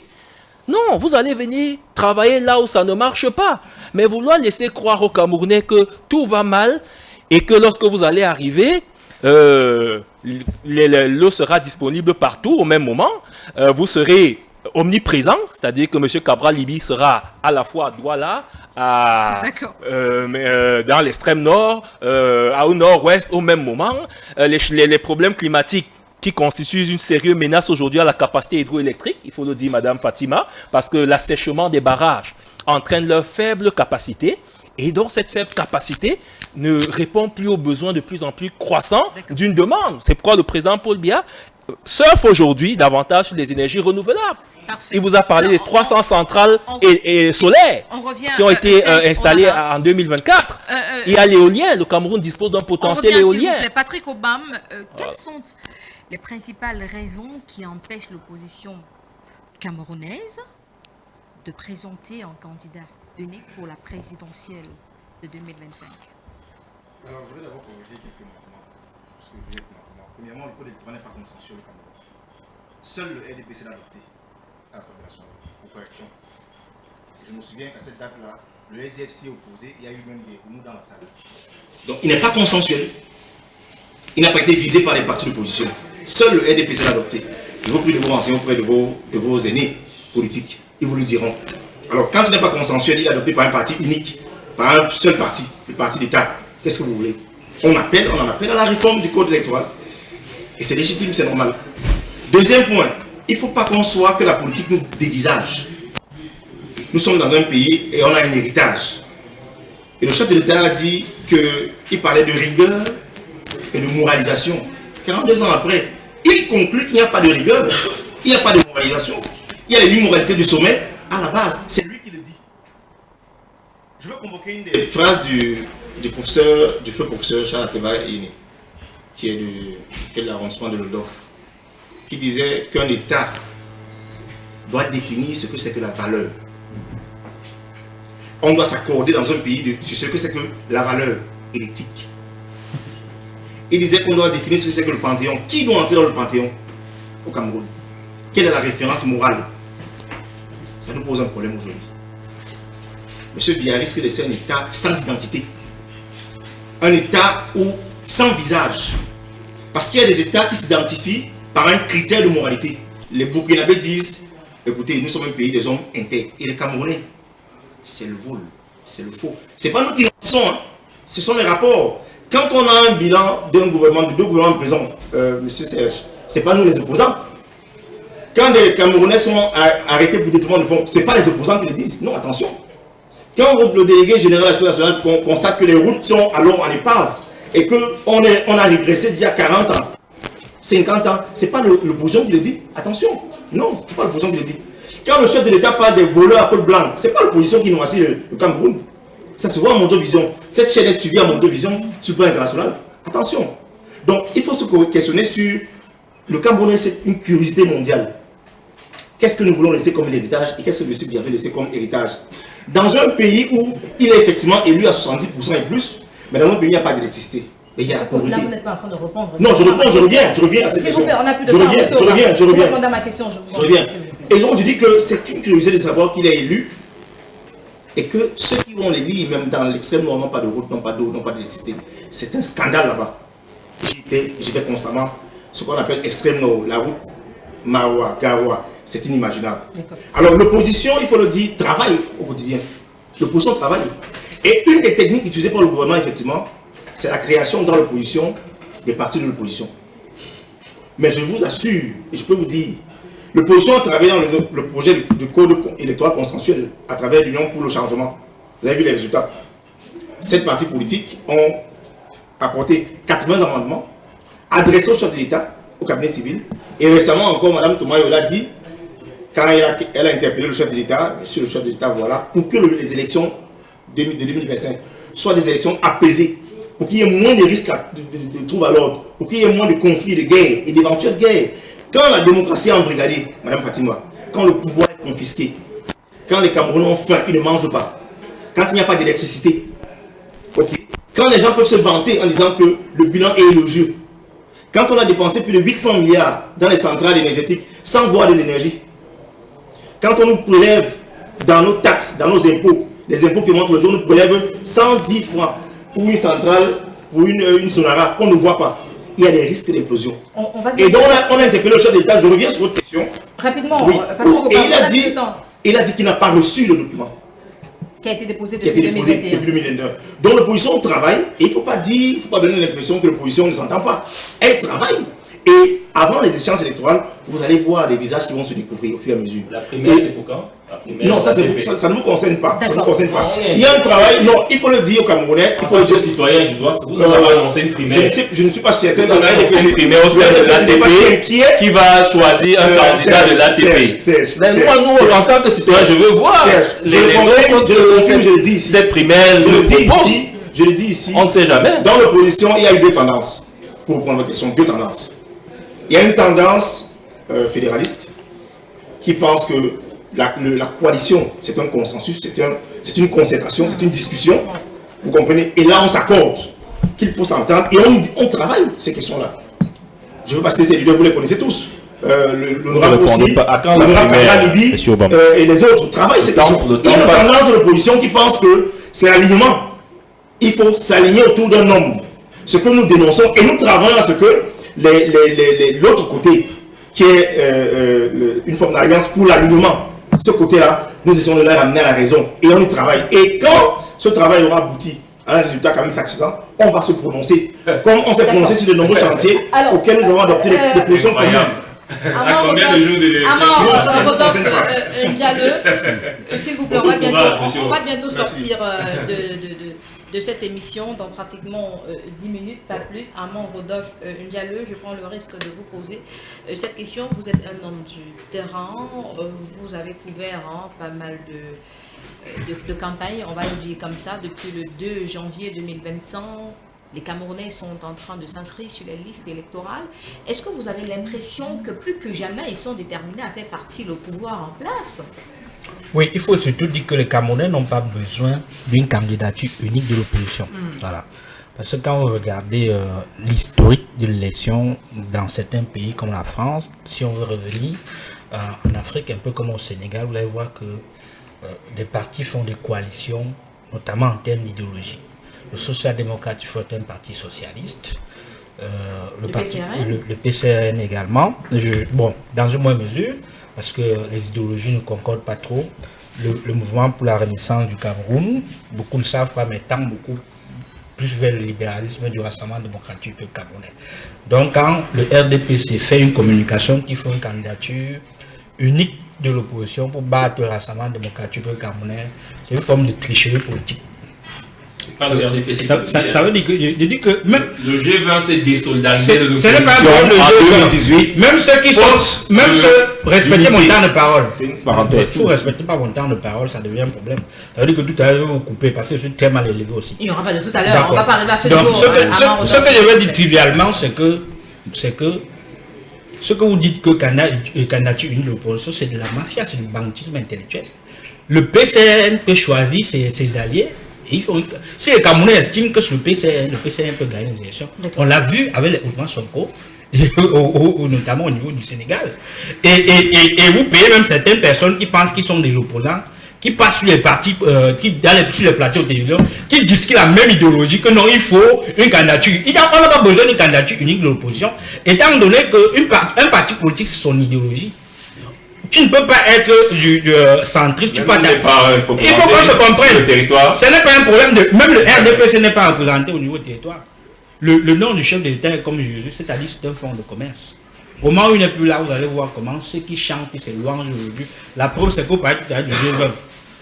Non, vous allez venir travailler là où ça ne marche pas. Mais vouloir laisser croire aux Camerounais que tout va mal et que lorsque vous allez arriver, l'eau sera disponible partout au même moment, vous serez omniprésent, c'est-à-dire que M. Cabral Libi sera à la fois à Douala, dans l'extrême nord, au nord-ouest au même moment. Les problèmes climatiques qui constituent une sérieuse menace aujourd'hui à la capacité hydroélectrique, il faut le dire, Madame Fatima, parce que l'assèchement des barrages entraîne leur faible capacité, et donc cette faible capacité ne répond plus aux besoins de plus en plus croissants d'une demande. C'est pourquoi le président Paul Biya surfe aujourd'hui davantage sur les énergies renouvelables. Parfait. Il vous a parlé des 300 centrales et solaires qui ont été installées en 2024. Il y a l'éolien. Le Cameroun dispose d'un potentiel éolien. Patrick Obama, quelles sont les principales raisons qui empêchent l'opposition camerounaise de présenter un candidat unique pour la présidentielle de 2025? Alors, je voudrais d'abord corriger quelques manquements. Parce que premièrement, le code électoral n'est pas consensuel au Cameroun. Seul le RDPC l'a adopté à l'Assemblée nationale pour correction. Je me souviens qu'à cette date-là, le SDF s'y est opposé, il y a eu même des remous dans la salle. Donc, il n'est pas consensuel. Il n'a pas été visé par les partis d'opposition. Seul le RDPC l'a adopté. Je vous prie de vous renseigner auprès de vos aînés politiques. Ils vous le diront. Alors, quand il n'est pas consensuel, il est adopté par un parti unique, par un seul parti, le parti d'État. Qu'est-ce que vous voulez? On en appelle à la réforme du code électoral. Et c'est légitime, c'est normal. Deuxième point, il ne faut pas qu'on soit que la politique nous dévisage. Nous sommes dans un pays et on a un héritage. Et le chef de l'État a dit qu'il parlait de rigueur et de moralisation. 42 ans après, il conclut qu'il n'y a pas de rigueur, il n'y a pas de moralisation. Il y a l'immoralité du sommet à la base. C'est lui qui le dit. Je vais convoquer une des phrases du feu professeur Charles Ateba Iné, qui est de l'arrondissement de Lodov, qui disait qu'un État doit définir ce que c'est que la valeur. On doit s'accorder dans un pays sur ce que c'est que la valeur et l'éthique. Il disait qu'on doit définir ce que c'est que le Panthéon. Qui doit entrer dans le Panthéon au Cameroun? Quelle est la référence morale? Ça nous pose un problème aujourd'hui. M. Biya risque de laisser un État sans identité. Un État sans visage. Parce qu'il y a des États qui s'identifient par un critère de moralité. Les Burkinabés disent, écoutez, nous sommes un pays des hommes intègres. Et les Camerounais, c'est le vol, c'est le faux. Ce n'est pas nous qui le disons, hein. Ce sont les rapports. Quand on a un bilan d'un gouvernement, de deux gouvernements présents, M. Serge, ce n'est pas nous les opposants. Quand des Camerounais sont arrêtés pour détournement de fonds, ce n'est pas les opposants qui le disent. Non, attention. Quand le délégué général de l'Assemblée nationale constate que les routes sont alors en épave et qu'on a régressé d'il y a 40 ans, 50 ans, ce n'est pas l'opposition qui le dit. Attention. Non, ce n'est pas l'opposition qui le dit. Quand le chef de l'État parle des voleurs à code blanc, ce n'est pas l'opposition qui noircit le Cameroun. Ça se voit à Mondovision. Cette chaîne est suivie à Mondovision sur le plan international. Attention. Donc, il faut se questionner sur le Cameroun, c'est une curiosité mondiale. Qu'est-ce que nous voulons laisser comme héritage et qu'est-ce que M. Biya veut laisser comme héritage? Dans un pays où il est effectivement élu à 70% et plus, mais dans un pays, il n'y a pas d'électricité. Et il y a la pauvreté. Là, vous n'êtes pas en train de répondre. Non, je reviens à cette question. On n'a plus de temps. Je reviens. À ma question, je reviens. Et donc, je dis que c'est une curiosité de savoir qu'il est élu et que ceux qui vont les lire, même dans l'extrême nord, n'ont pas de route, n'ont pas d'eau, n'ont pas d'électricité. C'est un scandale là-bas. J'y vais constamment. Ce qu'on appelle extrême nord, la route Maroua, Garoua, c'est inimaginable. Alors l'opposition, il faut le dire, travaille au quotidien. L'opposition travaille. Et une des techniques utilisées par le gouvernement, effectivement, c'est la création dans l'opposition des partis de l'opposition. Mais je vous assure, et je peux vous dire, l'opposition a travaillé dans le projet du code électoral consensuel à travers l'Union pour le changement. Vous avez vu les résultats. Ces partis politiques ont apporté 80 amendements adressés au chef de l'État, au cabinet civil. Et récemment encore, Mme Thomas l'a dit, quand elle a interpellé le chef de l'État, monsieur le chef de l'État, voilà, pour que les élections de 2025 soient des élections apaisées, pour qu'il y ait moins de risques de troubles à l'ordre, pour qu'il y ait moins de conflits, de guerres et d'éventuelles guerres. Quand la démocratie est embrigadée, Mme Fatima, quand le pouvoir est confisqué, quand les Camerounais ont faim, ils ne mangent pas, quand il n'y a pas d'électricité, okay, quand les gens peuvent se vanter en disant que le bilan est élogieux, quand on a dépensé plus de 800 milliards dans les centrales énergétiques sans voir de l'énergie, Quand on nous prélève dans nos taxes, dans nos impôts, les impôts qui montrent le jour, nous prélèvent 110 francs pour une centrale, pour une Sonara qu'on ne voit pas. Il y a des risques d'implosion. Et donc on a interpellé le chef de l'État. Je reviens sur votre question. Rapidement, oui. Et il a dit qu'il n'a pas reçu le document. Qui a été déposé depuis 2021. Donc l'opposition travaille, et il ne faut pas donner l'impression que l'opposition ne s'entend pas. Elle travaille. Et avant les échéances électorales, vous allez voir des visages qui vont se découvrir au fur et à mesure. La primaire, c'est pour quand? Non, ça ne nous concerne pas. Ça nous concerne pas. Il y a un travail, non, il faut le dire aux Camerounais. Il faut le dire aux citoyens, vous avez annoncé une primaire. Je ne suis pas certain que une primaire au sein de l'ATP qui va choisir un candidat de l'ATP. Mais moi, nous, en tant que citoyen, je veux voir les autres de cette primaire. Je le dis ici. On ne sait jamais. Dans l'opposition, il y a eu deux tendances. Pour reprendre votre question, deux tendances. Il y a une tendance fédéraliste qui pense que la coalition, c'est un consensus, c'est une concertation, c'est une discussion. Vous comprenez? Et là, on s'accorde qu'il faut s'entendre et on travaille ces questions-là. Je veux passer ces leaders, vous les connaissez tous. L'honorable aussi, l'honorable Libi et les autres travaillent ces questions. Il y a une tendance de l'opposition qui pense que c'est l'alignement. Il faut s'aligner autour d'un homme. Ce que nous dénonçons, et nous travaillons à ce que l'autre côté, qui est une forme d'alliance pour l'alignement, ce côté-là, nous essayons de leur amener à la raison, et on y travaille. Et quand ce travail aura abouti à un résultat quand même satisfaisant, on va se prononcer. Comme on s'est prononcé sur de nombreux chantiers auxquels nous avons adopté des positions communes. À combien de jours de l'élection? S'il vous plaît, on va bientôt sortir de cette émission dans pratiquement 10 minutes, pas plus. Armand Rodolphe Ndialeu, je prends le risque de vous poser cette question. Vous êtes un homme du terrain, vous avez couvert pas mal de campagnes, on va le dire comme ça, depuis le 2 janvier 2025. Les Camerounais sont en train de s'inscrire sur les listes électorales. Est-ce que vous avez l'impression que plus que jamais, ils sont déterminés à faire partie le pouvoir en place? Oui, il faut surtout dire que les Camerounais n'ont pas besoin d'une candidature unique de l'opposition. Voilà. Parce que quand vous regardez l'historique de l'élection dans certains pays comme la France, si on veut revenir en Afrique, un peu comme au Sénégal, vous allez voir que des partis font des coalitions, notamment en termes d'idéologie. Le social-démocrate, il faut être un parti socialiste. Le PCRN également. Bon, dans une moindre mesure, parce que les idéologies ne concordent pas trop. Le mouvement pour la renaissance du Cameroun, beaucoup ne savent pas, mais tend beaucoup plus vers le libéralisme du Rassemblement démocratique camerounais. Donc, quand le RDPC fait une communication qui fait une candidature unique de l'opposition pour battre le Rassemblement démocratique camerounais, c'est une forme de tricherie politique. Pas le RDPC. Ça veut dire que je dis que même le G20 s'est désolidarisé de l'opposition en 2018. Même ceux qui sont, même ceux respectez mon temps de parole. C'est une parenthèse. Si vous ne respectez pas mon temps de parole, ça devient un problème. Ça veut dire que tout à l'heure vous coupez parce que je suis très mal élevé aussi. Il n'y aura pas de tout à l'heure. On va pas arriver à ce niveau. Donc ce que je veux dire trivialement, c'est que ce que vous dites que candidature unique de l'opposition, c'est de la mafia, c'est du banditisme intellectuel. Le PCN peut choisir ses alliés. Si les Camerounais estiment que le PCN peut gagner les élections, on l'a vu avec les Ousmane Sonko, notamment au niveau du Sénégal. Et vous payez même certaines personnes qui pensent qu'ils sont des opposants, qui passent sur les partis, sur les plateaux de télévision, qui disent qu'il a la même idéologie, que non, il faut une candidature. On n'a pas besoin d'une candidature unique de l'opposition, étant donné qu'un parti politique, c'est son idéologie. Tu ne peux pas être centriste, tu peux pas. Il faut qu'on se comprenne. Ce n'est pas un problème de. Même le RDPC n'est pas représenté au niveau du territoire. Le nom du chef de l'État est comme Jésus, c'est-à-dire c'est un fonds de commerce. Au moment où il n'est plus là, vous allez voir comment ceux qui chantent, qui se louangent aujourd'hui. La preuve, c'est que vous parlez tout à l'heure du G20.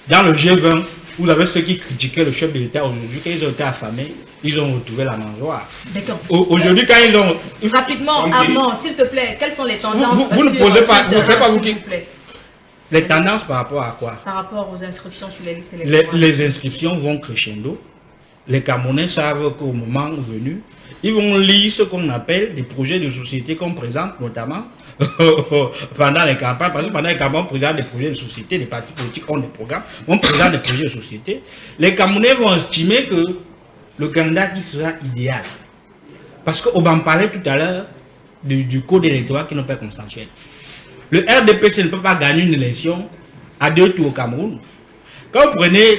Dans le G20, vous avez ceux qui critiquaient le chef de l'État aujourd'hui, quand ils ont été affamés, ils ont retrouvé la mangeoire. D'accord. Aujourd'hui, quand ils ont... Rapidement, Armand, s'il te plaît, quelles sont les tendances vous ne posez pas, vous ne savez pas vous qui... plaît. Les tendances par rapport à quoi? Par rapport aux inscriptions sur les listes électorales. Les inscriptions vont crescendo. Les Camerounais savent qu'au moment venu, ils vont lire ce qu'on appelle des projets de société qu'on présente notamment pendant les campagnes. Parce que pendant les campagnes, on présente des projets de société, les partis politiques ont des programmes, on présente des projets de société. Les Camerounais vont estimer que le candidat qui sera idéal. Parce qu'on va en parler tout à l'heure du code électoral qui n'est pas consensuel. Le RDPC ne peut pas gagner une élection à 2 tours au Cameroun. Quand vous prenez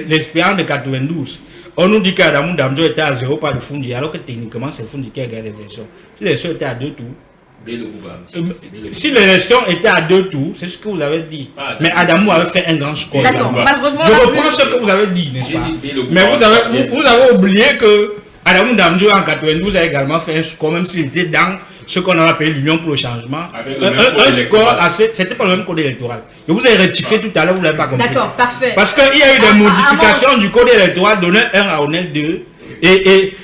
l'expérience de 92, on nous dit qu'Adamou Damjo était à 0 pas de Fundi, alors que techniquement c'est Fundi qui a gagné les élections. Si l'élection était à 2 tours, si l'élection était à 2 tours, c'est ce que vous avez dit. Mais Adamou avait fait un grand score. D'accord, malheureusement. Je reprends ce que vous avez dit, n'est-ce pas? Mais vous avez oublié que Adamou Damjo en 92 a également fait un score, même s'il était dans ce qu'on a appelé l'Union pour le changement. Un score assez. C'était pas le même code électoral. Je vous ai rectifié tout à l'heure, vous ne l'avez pas compris. D'accord, parfait. Parce qu'il y a eu des modifications du code électoral d'honneur 1 à honneur 2. Et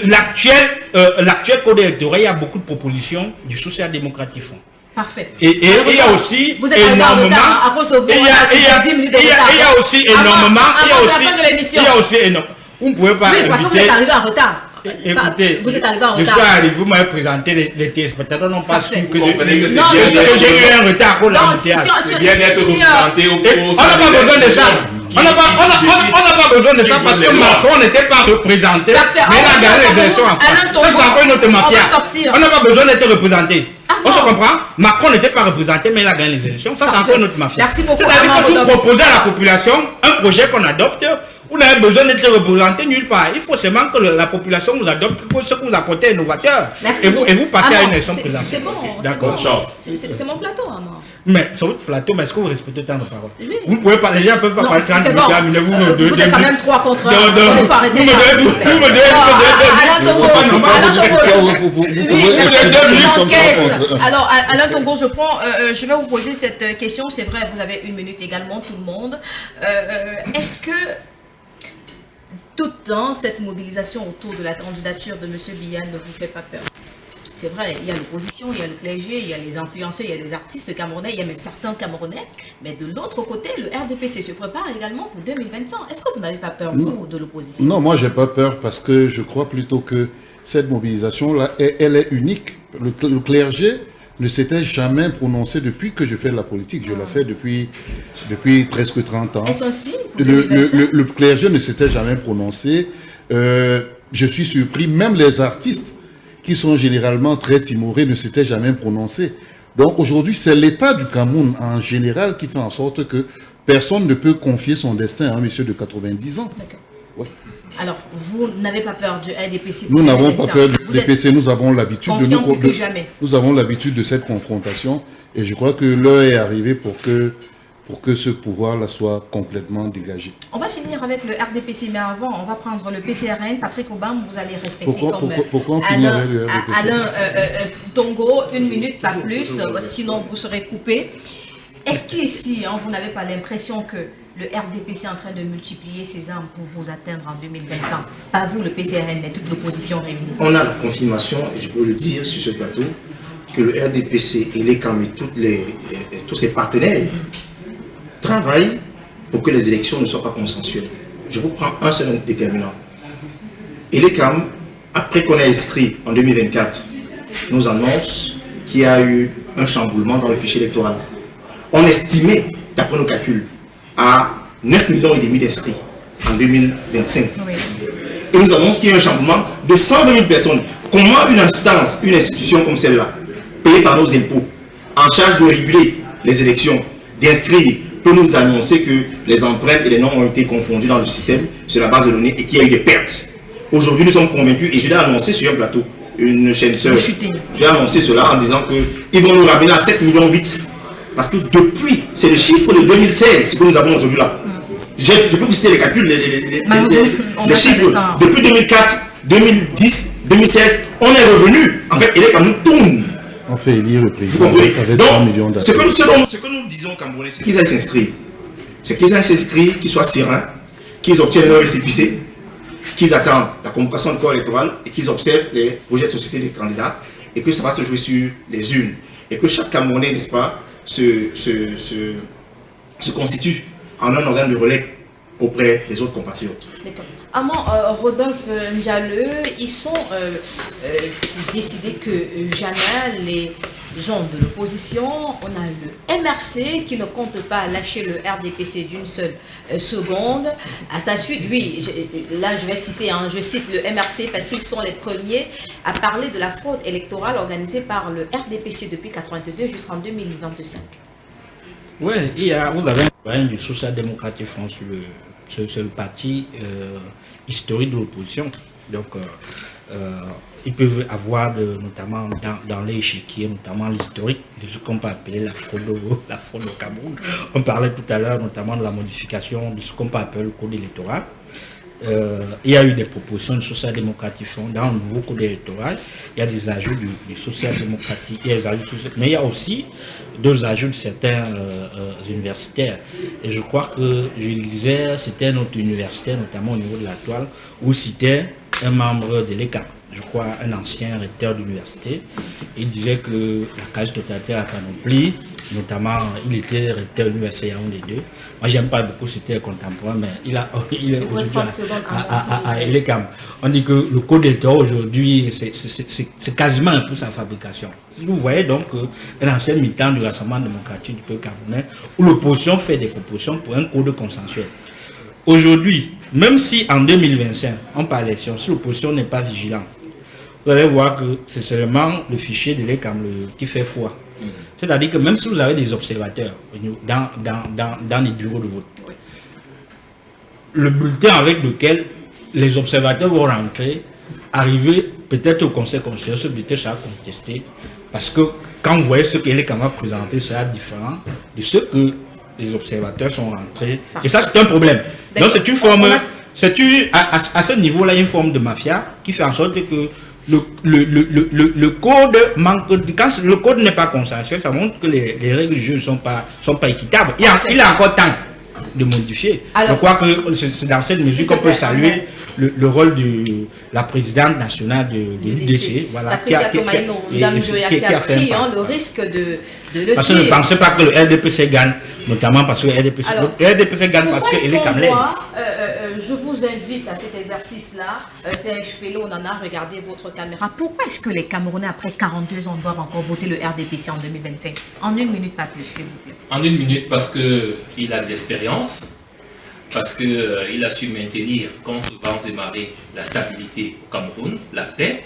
l'actuel code électoral, il y a beaucoup de propositions du social-démocrate qui font. Parfait. Et il y a aussi vous êtes énormément à cause de vous. Il y a aussi énormément. Il y a aussi énormément. Vous ne pouvez pas. Oui, parce que vous êtes arrivé en retard. Écoutez, vous êtes arrivé en retard. Je suis arrivé, vous m'avez présenté les téléspectateurs, n'ont pas su que j'ai eu un retard pour la C'est bien d'être représenté au on n'a pas besoin de ça. On n'a pas besoin de ça parce que Macron n'était pas représenté. Mais il a gagné les élections en France. Ça, c'est encore une autre mafia. On n'a pas besoin d'être représenté. On se comprend? Macron n'était pas représenté, mais il a gagné les élections. Ça, c'est encore une autre mafia. Merci beaucoup. C'est-à-dire que si vous proposez à la population un projet qu'on adopte, vous n'avez besoin d'être représenté nulle part. Il faut seulement que la population vous adopte ce que vous apportez innovateur. Et vous passez à une élection présidentielle. C'est bon. D'accord. C'est mon plateau, moi. Mais sur votre plateau, est-ce que vous respectez autant de paroles? Oui. Vous pouvez pas, les gens peuvent pas parler 30 minutes, mais vous êtes quand même 3 contre 1. Il faut arrêter ça. Alors, Alain Tongo, je vais vous poser cette question. C'est vrai, vous avez 1 minute également, tout le monde. Est-ce que toute cette mobilisation autour de la candidature de M. Biya ne vous fait pas peur? C'est vrai, il y a l'opposition, il y a le clergé, il y a les influenceurs, il y a les artistes camerounais, il y a même certains Camerounais. Mais de l'autre côté, le RDPC se prépare également pour 2025. Est-ce que vous n'avez pas peur, vous, de l'opposition? Non, moi, je n'ai pas peur parce que je crois plutôt que cette mobilisation-là, elle est unique. Le clergé ne s'était jamais prononcé depuis que je fais de la politique. Je l'ai fait depuis presque 30 ans. Est-ce un signe pour 2025? Le clergé ne s'était jamais prononcé. Je suis surpris, même les artistes qui sont généralement très timorés, ne s'étaient jamais prononcés. Donc aujourd'hui, c'est l'État du Cameroun en général qui fait en sorte que personne ne peut confier son destin à un monsieur de 90 ans. D'accord. Ouais. Alors, vous n'avez pas peur du RDPC? Nous n'avons pas peur du RDPC, nous avons l'habitude nous avons l'habitude de cette confrontation et je crois que l'heure est arrivée pour que ce pouvoir-là soit complètement dégagé. On va finir avec le RDPC, mais avant, on va prendre le PCRN. Patrick Obama, vous allez respecter pourquoi on finit avec le RDPC? Alain Tongo, 1 minute, pas plus, sinon vous serez coupé. Est-ce qu'ici, vous n'avez pas l'impression que le RDPC est en train de multiplier ses armes pour vous atteindre en 2025? Pas vous, le PCRN, mais toute l'opposition réunie. On a la confirmation, et je peux le dire sur ce plateau, que le RDPC et les CAM et tous ses partenaires travaillent pour que les élections ne soient pas consensuelles. Je vous prends un seul déterminant. Et les CAM, après qu'on ait inscrit en 2024, nous annonce qu'il y a eu un chamboulement dans le fichier électoral. On estimait, d'après nos calculs, à 9,5 millions d'inscrits en 2025. Oui. Et nous annonce qu'il y a un chamboulement de 120 000 personnes. Comment une instance, une institution comme celle-là, payée par nos impôts, en charge de réguler les élections, d'inscrire, peut nous annoncer que les empreintes et les noms ont été confondus dans le système sur la base de données et qu'il y a eu des pertes? Aujourd'hui, nous sommes convaincus, et je l'ai annoncé sur un plateau, une chaîne sœur. J'ai annoncé cela en disant qu'ils vont nous ramener à 7,8 millions. Parce que depuis, c'est le chiffre de 2016 que nous avons aujourd'hui là. Je peux vous citer les calculs, les chiffres. Depuis 2004, 2010, 2016, on est revenu. En fait, il est quand même tourne. On fait élire le président avec 3 millions d'habitants. Ce que nous disons Camerounais, c'est qu'ils aillent s'inscrire. C'est qu'ils aillent s'inscrire, qu'ils soient sereins, qu'ils obtiennent leur récépissé, qu'ils attendent la convocation du corps électoral et qu'ils observent les projets de société des candidats et que ça va se jouer sur les urnes. Et que chaque Camerounais, n'est-ce pas, se constitue en un organe de relais auprès des autres compatriotes. D'accord. Rodolphe Ndialeux, ils sont décidés que jamais les gens de l'opposition, on a le MRC qui ne compte pas lâcher le RDPC d'une seule seconde. À sa suite, oui, là je vais citer, je cite le MRC parce qu'ils sont les premiers à parler de la fraude électorale organisée par le RDPC depuis 1982 jusqu'en 2025. Oui, vous avez un du social-démocratique France, c'est le parti historique de l'opposition. Donc, ils peuvent avoir, notamment dans l'échiquier, notamment l'historique, de ce qu'on peut appeler la fraude au Cameroun. On parlait tout à l'heure notamment de la modification de ce qu'on peut appeler le code électoral. Il y a eu des propositions de social-démocratique dans le nouveau code électoral. Il y a des ajouts du social-démocratique, mais il y a aussi deux ajouts de certains universitaires. Et je crois que je lisais, c'était notre universitaire, notamment au niveau de la toile, où c'était un membre de l'ECAM, je crois un ancien recteur d'université. Il disait que la quasi-totalité a panoplie, notamment il était recteur de l'université Yaoundé 2. Moi j'aime pas beaucoup citer contemporain, mais il est aujourd'hui à l'ECAM. On dit que le code électoral aujourd'hui c'est quasiment un peu sa fabrication. Vous voyez donc un ancien militant du Rassemblement démocratique du peuple camerounais où l'opposition fait des propositions pour un code consensuel. Aujourd'hui, même si en 2025, on parle d'élection, si l'opposition n'est pas vigilante, vous allez voir que c'est seulement le fichier de l'ECAM qui fait foi. C'est-à-dire que même si vous avez des observateurs dans les bureaux de vote, le bulletin avec lequel les observateurs vont rentrer, arriver peut-être au Conseil constitutionnel, ce bulletin sera contesté. Parce que quand vous voyez ce que l'ECAM a présenté, sera différent de ce que les observateurs sont rentrés. Et ça, c'est un problème. Donc, c'est une forme, à ce niveau-là, une forme de mafia qui fait en sorte que le code manque. Quand le code n'est pas consensuel, ça montre que les règles du jeu ne sont pas équitables. Il a encore temps de modifier. Alors, je crois que c'est dans cette mesure qu'on peut saluer le rôle de la présidente nationale de l'UDC, voilà, qui a pris le risque de le parce que ne pensez pas que le RDPC gagne, notamment parce que le RDPC gagne parce qu'il est Cameroun. Je vous invite à cet exercice-là, Serge Pello, Nana, regardez votre caméra. Pourquoi est-ce que les Camerounais, après 42 ans, doivent encore voter le RDPC en 2025? En une minute, pas plus, s'il vous plaît. En une minute, parce qu'il a de l'expérience, parce qu'il a su maintenir contre vents et marées la stabilité au Cameroun, la paix.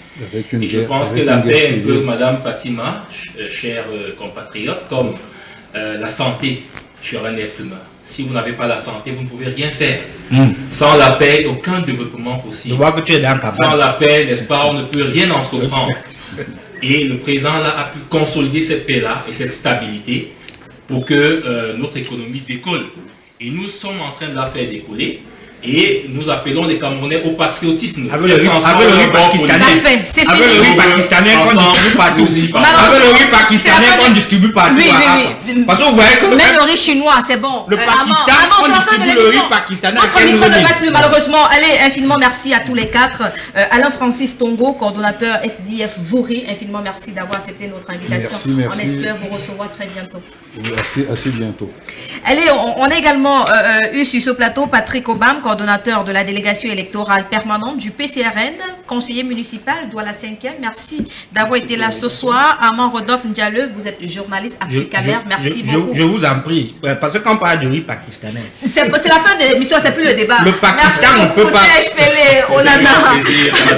Et je pense que la paix, un peu, Madame Fatima, chère compatriote, comme la santé sur un être humain. Si vous n'avez pas la santé, vous ne pouvez rien faire. Sans la paix, aucun développement possible. Je vois que tu es dans ta Sans la paix, n'est-ce pas, on ne peut rien entreprendre. Et le président là, a pu consolider cette paix-là et cette stabilité pour que notre économie décolle. Et nous sommes en train de la faire décoller. Et nous appelons les Camerounais au patriotisme. Avec le riz pakistanais qu'on distribue partout. Oui. Parce que vous voyez que même le riz chinois, c'est bon. Le Pakistan, on distribue le riz pakistanais. Notre micro ne passe plus malheureusement. Allez, infiniment merci à tous les quatre. Alain Francis Tongo, coordonnateur SDF Vaury, infiniment merci d'avoir accepté notre invitation. Merci. On espère vous recevoir très bientôt. Assez bientôt. Allez, on a également eu sur ce plateau Patrick Obam, coordonnateur de la délégation électorale permanente du PCRN, conseiller municipal Douala 5e. Merci d'avoir été là ce soir. Armand Rodolphe Ndiaye, vous êtes journaliste Africamer. Merci beaucoup. Je vous en prie, parce que quand on parle de riz pakistanais, c'est la fin de l'émission, c'est plus le débat. Le Pakistan, merci beaucoup, Serge Pelé, Onana,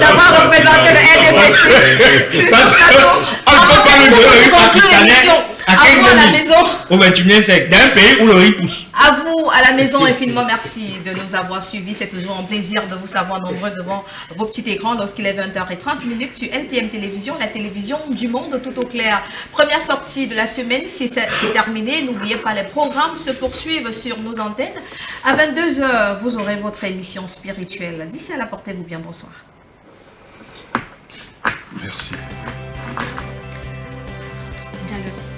d'avoir représenté le RDPC sur ce plateau. On ne peut pas le riz pakistanais. À vous à la maison. Au 21e siècle, dans un pays où le riz pousse. À vous à la maison, infiniment merci de nous avoir suivis. C'est toujours un plaisir de vous savoir nombreux devant vos petits écrans lorsqu'il est 20h30 sur LTM Télévision, la télévision du monde tout au clair. Première sortie de la semaine, c'est terminé. N'oubliez pas, les programmes se poursuivent sur nos antennes. À 22h, vous aurez votre émission spirituelle. D'ici là, portez-vous bien. Bonsoir. Merci. Dialogue.